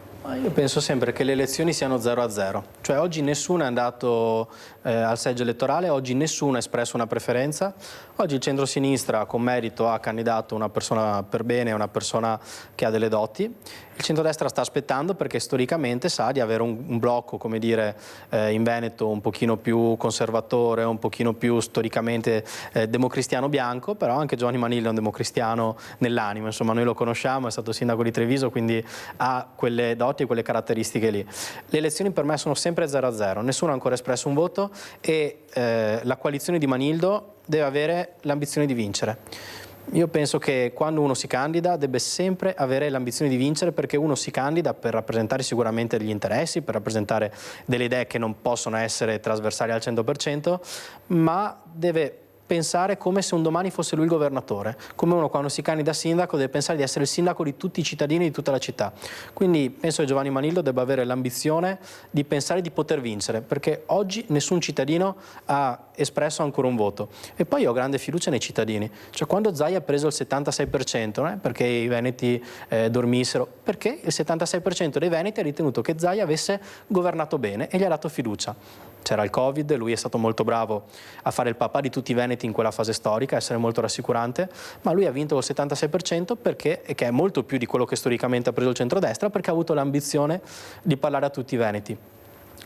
Io penso sempre che le elezioni siano 0-0, cioè oggi nessuno è andato al seggio elettorale, oggi nessuno ha espresso una preferenza, oggi il centro-sinistra con merito ha candidato una persona per bene, una persona che ha delle doti, il centrodestra sta aspettando perché storicamente sa di avere un blocco, come dire, in Veneto un pochino più conservatore, un pochino più storicamente democristiano bianco, però anche Giovanni Manillo è un democristiano nell'animo, insomma noi lo conosciamo, è stato sindaco di Treviso, quindi ha quelle doti e quelle caratteristiche lì. Le elezioni per me sono sempre 0-0, nessuno ha ancora espresso un voto e la coalizione di Manildo deve avere l'ambizione di vincere. Io penso che quando uno si candida debba sempre avere l'ambizione di vincere, perché uno si candida per rappresentare sicuramente degli interessi, per rappresentare delle idee che non possono essere trasversali al 100%, ma deve pensare come se un domani fosse lui il governatore, come uno quando si candida a sindaco deve pensare di essere il sindaco di tutti i cittadini di tutta la città. Quindi penso che Giovanni Manillo debba avere l'ambizione di pensare di poter vincere, perché oggi nessun cittadino ha espresso ancora un voto. E poi ho grande fiducia nei cittadini, cioè quando Zaia ha preso il 76%, non è perché i veneti dormissero, perché il 76% dei veneti ha ritenuto che Zaia avesse governato bene e gli ha dato fiducia. C'era il Covid, lui è stato molto bravo a fare il papà di tutti i veneti in quella fase storica, essere molto rassicurante, ma lui ha vinto col 76% perché, e che è molto più di quello che storicamente ha preso il centrodestra, perché ha avuto l'ambizione di parlare a tutti i veneti.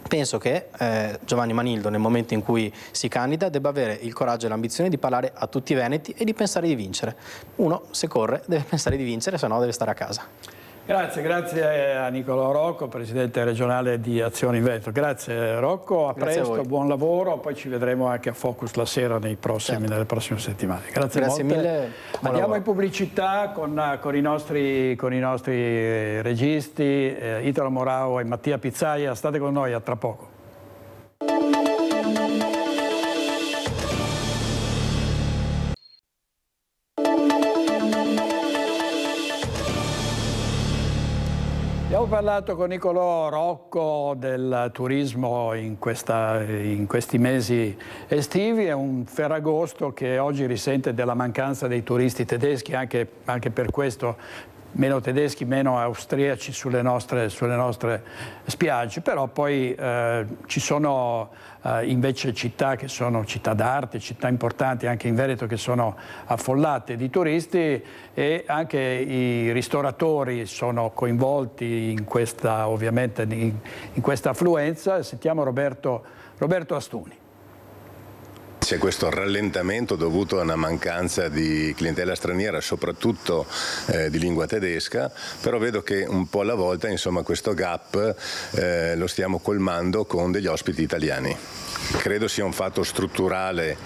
Penso che Giovanni Manildo, nel momento in cui si candida, debba avere il coraggio e l'ambizione di parlare a tutti i veneti e di pensare di vincere. Uno, se corre, deve pensare di vincere, se no deve stare a casa. Grazie a Nicolò Rocco, Presidente regionale di Azione in Veneto. Grazie Rocco, a presto, buon lavoro, poi ci vedremo anche a Focus la sera nelle prossime settimane. Grazie mille. Andiamo in pubblicità con i nostri registi, Italo Morao e Mattia Pizzaia. State con noi, a tra poco. parlato con Nicolò Rocco del turismo in questi mesi estivi. È un Ferragosto che oggi risente della mancanza dei turisti tedeschi, anche per questo meno tedeschi, meno austriaci sulle nostre spiagge, però poi ci sono invece città che sono città d'arte, città importanti anche in Veneto che sono affollate di turisti, e anche i ristoratori sono coinvolti in questa, ovviamente in questa affluenza. Sentiamo Roberto Astuni. C'è questo rallentamento dovuto a una mancanza di clientela straniera, soprattutto di lingua tedesca, però vedo che un po' alla volta, insomma, questo gap lo stiamo colmando con degli ospiti italiani. Credo sia un fatto strutturale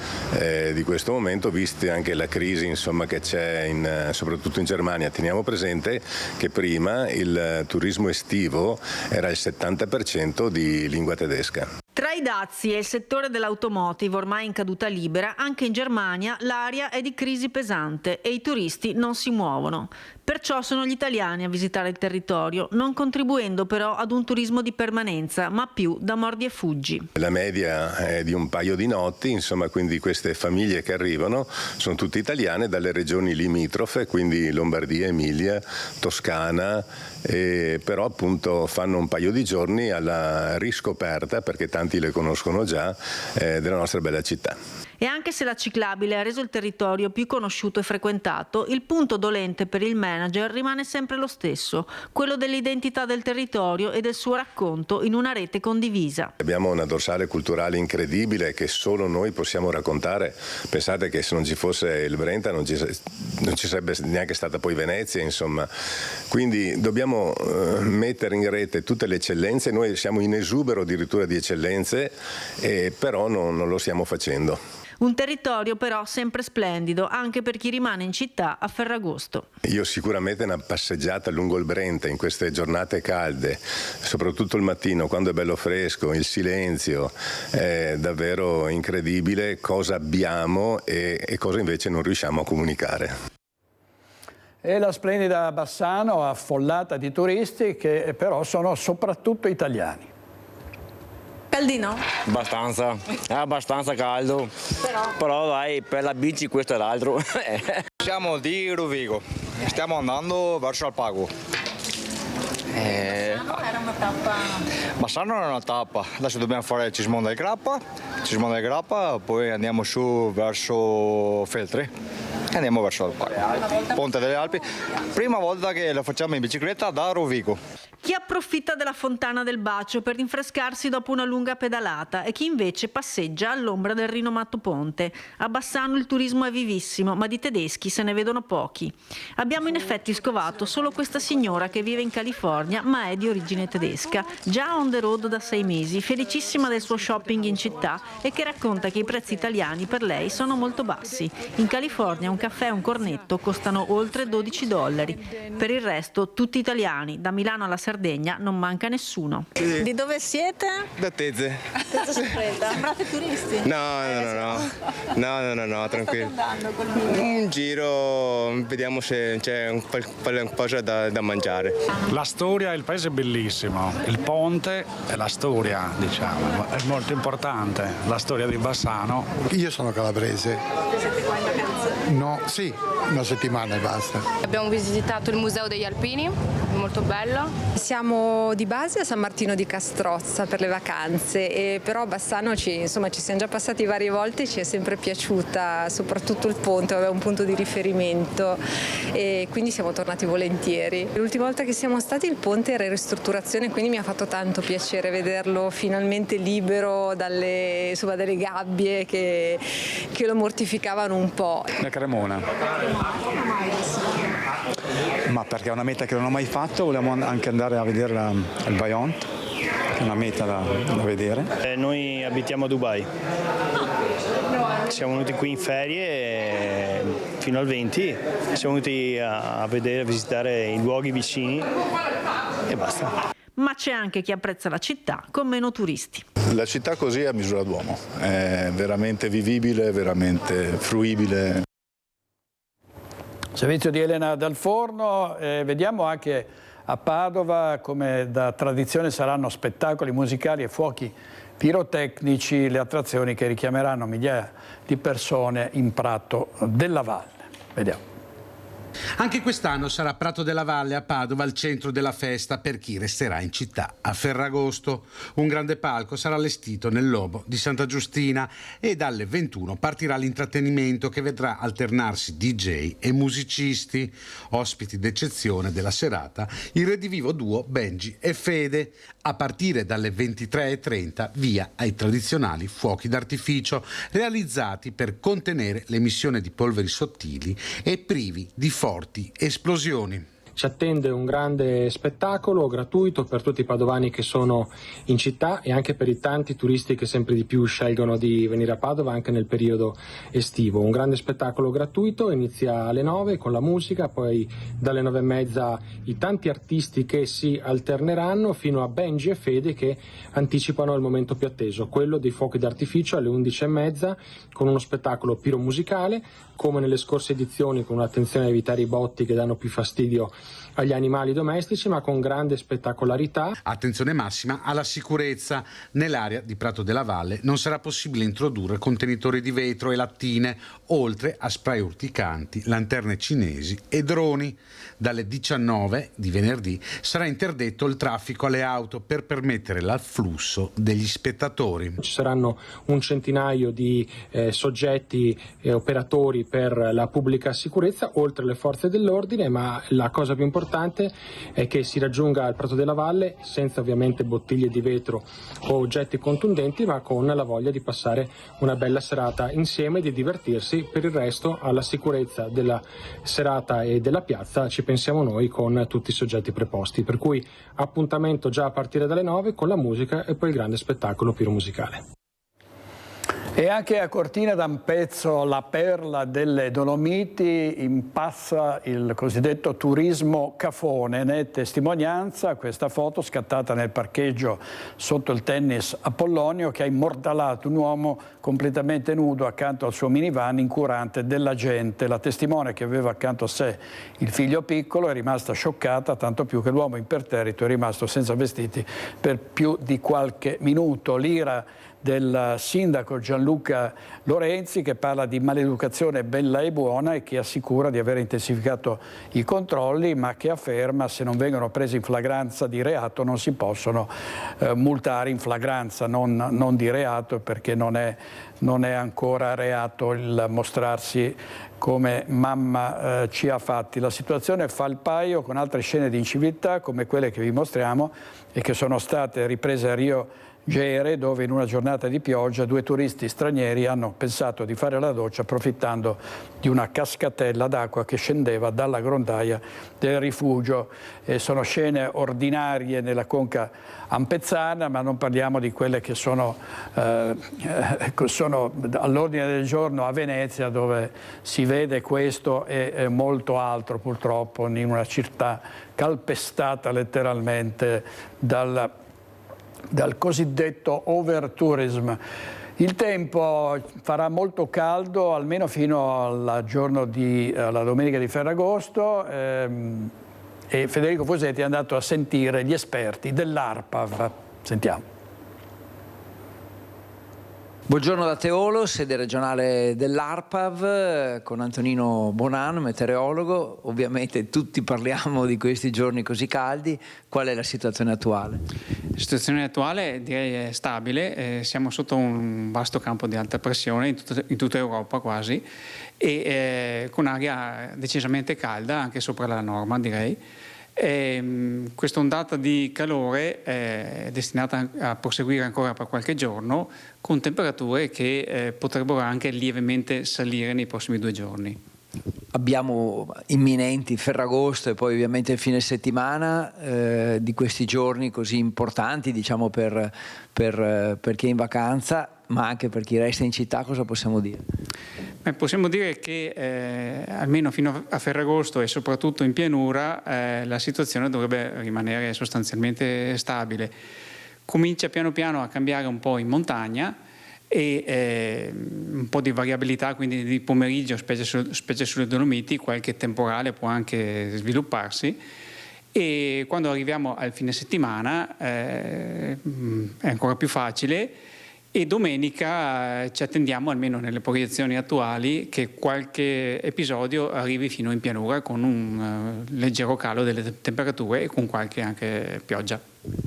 di questo momento, vista anche la crisi, insomma, che c'è soprattutto in Germania. Teniamo presente che prima il turismo estivo era il 70% di lingua tedesca. Tra i dazi e il settore dell'automotive ormai in caduta libera, anche in Germania l'aria è di crisi pesante e i turisti non si muovono. Perciò sono gli italiani a visitare il territorio, non contribuendo però ad un turismo di permanenza, ma più da mordi e fuggi. La media è di un paio di notti, insomma, quindi queste famiglie che arrivano sono tutte italiane dalle regioni limitrofe, quindi Lombardia, Emilia, Toscana, però appunto fanno un paio di giorni alla riscoperta, perché tanti le conoscono già, della nostra bella città. E anche se la ciclabile ha reso il territorio più conosciuto e frequentato, il punto dolente per il manager rimane sempre lo stesso, quello dell'identità del territorio e del suo racconto in una rete condivisa. Abbiamo una dorsale culturale incredibile che solo noi possiamo raccontare. Pensate che se non ci fosse il Brenta non ci sarebbe neanche stata poi Venezia, insomma. Quindi dobbiamo mettere in rete tutte le eccellenze. Noi siamo in esubero addirittura di eccellenze, però non lo stiamo facendo. Un territorio però sempre splendido anche per chi rimane in città a Ferragosto. Io sicuramente una passeggiata lungo il Brenta in queste giornate calde, soprattutto il mattino quando è bello fresco, il silenzio, è davvero incredibile cosa abbiamo e cosa invece non riusciamo a comunicare. E la splendida Bassano affollata di turisti che però sono soprattutto italiani. Caldino? Abbastanza, è abbastanza caldo, però dai, per la bici questo è l'altro. Siamo di Rovigo, stiamo andando verso Alpago. Bassano era una tappa? Bassano era una tappa, adesso dobbiamo fare il Cismon del Grappa, poi andiamo su verso Feltre e andiamo verso Alpago, Ponte delle Alpi, prima volta che lo facciamo in bicicletta da Rovigo. Chi approfitta della fontana del Bacio per rinfrescarsi dopo una lunga pedalata e chi invece passeggia all'ombra del rinomato ponte. A Bassano il turismo è vivissimo, ma di tedeschi se ne vedono pochi. Abbiamo in effetti scovato solo questa signora che vive in California ma è di origine tedesca, già on the road da 6 mesi, felicissima del suo shopping in città e che racconta che i prezzi italiani per lei sono molto bassi. In California un caffè e un cornetto costano oltre $12. Per il resto tutti italiani, da Milano alla Sardegna non manca nessuno. Sì. Di dove siete? Da Tezze. Tezze Sorpresa. Sembrate turisti? No, tranquillo. Un giro, vediamo se c'è qualcosa da mangiare. La storia, il paese è bellissimo, il ponte è la storia, diciamo, è molto importante, la storia di Bassano. Io sono calabrese. Siete qua in vacanza? No, sì, una settimana e basta. Abbiamo visitato il Museo degli Alpini, molto bello. Siamo di base a San Martino di Castrozza per le vacanze, e però Bassano ci siamo già passati varie volte, ci è sempre piaciuta, soprattutto il ponte, aveva un punto di riferimento e quindi siamo tornati volentieri. L'ultima volta che siamo stati il ponte era in ristrutturazione, quindi mi ha fatto tanto piacere vederlo finalmente libero dalle gabbie che lo mortificavano un po'. La Cremona. Ma perché è una meta che non ho mai fatto, volevamo anche andare a vedere il Vajont, che è una meta da vedere. Noi abitiamo a Dubai, siamo venuti qui in ferie fino al 20, siamo venuti a visitare i luoghi vicini e basta. Ma c'è anche chi apprezza la città con meno turisti. La città così è a misura d'uomo, è veramente vivibile, veramente fruibile. Servizio di Elena Dal Forno, vediamo anche a Padova. Come da tradizione saranno spettacoli musicali e fuochi pirotecnici le attrazioni che richiameranno migliaia di persone in Prato della Valle. Vediamo. Anche quest'anno sarà Prato della Valle a Padova al centro della festa per chi resterà in città. A Ferragosto un grande palco sarà allestito nel Lobo di Santa Giustina e dalle 21 partirà l'intrattenimento che vedrà alternarsi DJ e musicisti. Ospiti d'eccezione della serata il redivivo duo Benji e Fede. A partire dalle 23:30 via ai tradizionali fuochi d'artificio realizzati per contenere l'emissione di polveri sottili e privi di forti esplosioni. Ci attende un grande spettacolo gratuito per tutti i padovani che sono in città e anche per i tanti turisti che sempre di più scelgono di venire a Padova anche nel periodo estivo. Un grande spettacolo gratuito, inizia alle 9 con la musica, poi dalle 9:30 i tanti artisti che si alterneranno fino a Benji e Fede che anticipano il momento più atteso, quello dei fuochi d'artificio alle 11:30 con uno spettacolo piromusicale, come nelle scorse edizioni, con un'attenzione a evitare i botti che danno più fastidio agli animali domestici, ma con grande spettacolarità. Attenzione massima alla sicurezza. Nell'area di Prato della Valle non sarà possibile introdurre contenitori di vetro e lattine, oltre a spray urticanti, lanterne cinesi e droni. Dalle 19 di venerdì sarà interdetto il traffico alle auto per permettere l'afflusso degli spettatori. Ci saranno un centinaio di soggetti e operatori per la pubblica sicurezza, oltre alle forze dell'ordine, ma la cosa più importante è che si raggiunga il Prato della Valle senza ovviamente bottiglie di vetro o oggetti contundenti, ma con la voglia di passare una bella serata insieme e di divertirsi. Per il resto, alla sicurezza della serata e della piazza ci pensiamo noi con tutti i soggetti preposti, per cui appuntamento già a partire dalle 9 con la musica e poi il grande spettacolo piromusicale. E anche a Cortina d'Ampezzo, la perla delle Dolomiti, impassa il cosiddetto turismo cafone. Ne è testimonianza questa foto scattata nel parcheggio sotto il tennis Apollonio, che ha immortalato un uomo completamente nudo accanto al suo minivan, incurante della gente. La testimone, che aveva accanto a sé il figlio piccolo, è rimasta scioccata, tanto più che l'uomo imperterrito è rimasto senza vestiti per più di qualche minuto. L'ira del sindaco Gianluca Lorenzi, che parla di maleducazione bella e buona e che assicura di aver intensificato i controlli, ma che afferma se non vengono presi in flagranza di reato non si possono multare in flagranza, non di reato, perché non è ancora reato il mostrarsi come mamma ci ha fatti. La situazione fa il paio con altre scene di inciviltà come quelle che vi mostriamo e che sono state riprese a Rio Gere, dove in una giornata di pioggia 2 turisti stranieri hanno pensato di fare la doccia approfittando di una cascatella d'acqua che scendeva dalla grondaia del rifugio. Sono scene ordinarie nella conca ampezzana, ma non parliamo di quelle che sono all'ordine del giorno a Venezia, dove si vede questo e molto altro, purtroppo, in una città calpestata letteralmente dal cosiddetto overtourism. Il tempo farà molto caldo almeno fino alla domenica di Ferragosto e Federico Fusetti è andato a sentire gli esperti dell'ARPAV. Sentiamo. Buongiorno da Teolo, sede regionale dell'ARPAV, con Antonino Bonan, meteorologo. Ovviamente tutti parliamo di questi giorni così caldi. Qual è la situazione attuale? La situazione attuale direi è stabile, siamo sotto un vasto campo di alta pressione in tutta Europa quasi, e con aria decisamente calda, anche sopra la norma direi. Questa ondata di calore è destinata a proseguire ancora per qualche giorno, con temperature che potrebbero anche lievemente salire nei prossimi 2 giorni. Abbiamo imminenti Ferragosto e poi ovviamente il fine settimana di questi giorni così importanti, diciamo, per chi è in vacanza, ma anche per chi resta in città. Cosa possiamo dire? Possiamo dire che almeno fino a Ferragosto e soprattutto in pianura la situazione dovrebbe rimanere sostanzialmente stabile. Comincia piano piano a cambiare un po' in montagna e un po' di variabilità, quindi di pomeriggio, specie sulle Dolomiti, qualche temporale può anche svilupparsi, E quando arriviamo al fine settimana è ancora più facile, e domenica ci attendiamo, almeno nelle proiezioni attuali, che qualche episodio arrivi fino in pianura con un leggero calo delle temperature e con qualche anche pioggia.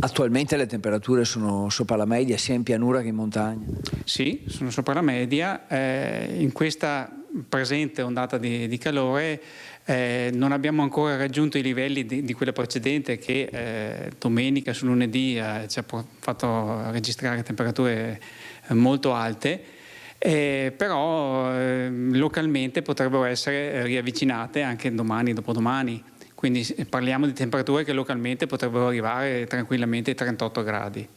Attualmente le temperature sono sopra la media sia in pianura che in montagna? Sì, sono sopra la media. In questa presente ondata di calore non abbiamo ancora raggiunto i livelli di quella precedente che domenica su lunedì ci ha fatto registrare temperature molto alte, però localmente potrebbero essere riavvicinate anche domani e dopodomani. Quindi parliamo di temperature che localmente potrebbero arrivare tranquillamente ai 38 gradi.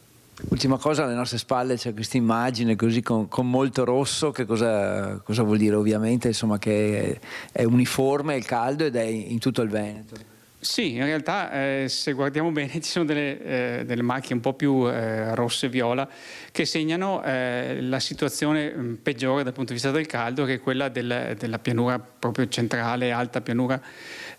Ultima cosa, alle nostre spalle c'è questa immagine così con molto rosso, che cosa vuol dire? Ovviamente insomma che è uniforme il caldo ed è in tutto il Veneto. Sì, in realtà se guardiamo bene ci sono delle macchie un po' più rosse e viola che segnano la situazione peggiore dal punto di vista del caldo, che è quella della pianura proprio centrale, alta pianura,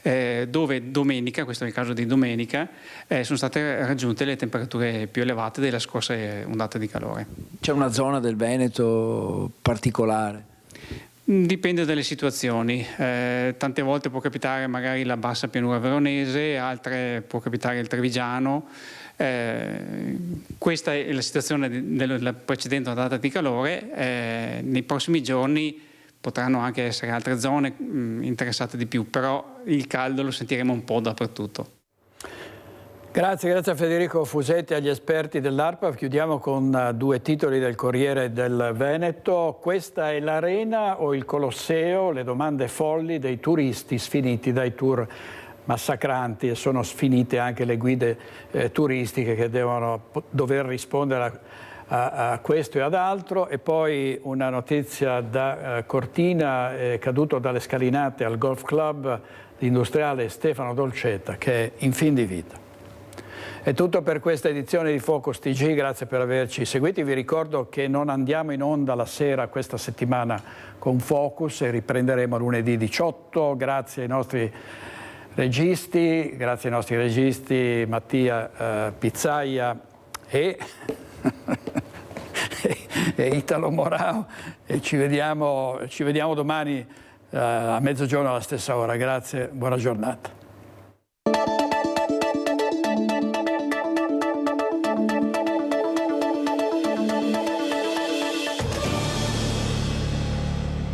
dove domenica, questo è il caso di domenica, sono state raggiunte le temperature più elevate della scorsa ondata di calore. C'è una zona del Veneto particolare? Dipende dalle situazioni, tante volte può capitare magari la bassa pianura veronese, altre può capitare il Trevigiano. Questa è la situazione della precedente ondata di calore. Nei prossimi giorni potranno anche essere altre zone interessate di più, però il caldo lo sentiremo un po' dappertutto. Grazie a Federico Fusetti e agli esperti dell'ARPA. Chiudiamo con due titoli del Corriere del Veneto. Questa è l'arena o il Colosseo? Le domande folli dei turisti sfiniti dai tour massacranti, e sono sfinite anche le guide turistiche che dover rispondere a questo e ad altro. E poi una notizia da Cortina: è caduto dalle scalinate al Golf Club l'industriale Stefano Dolcetta, che è in fin di vita. È tutto per questa edizione di Focus TG, grazie per averci seguiti. Vi ricordo che non andiamo in onda la sera questa settimana con Focus e riprenderemo lunedì 18. Grazie ai nostri registi, Mattia Pizzaia e Italo Morao, e ci vediamo domani a mezzogiorno alla stessa ora. Grazie, buona giornata.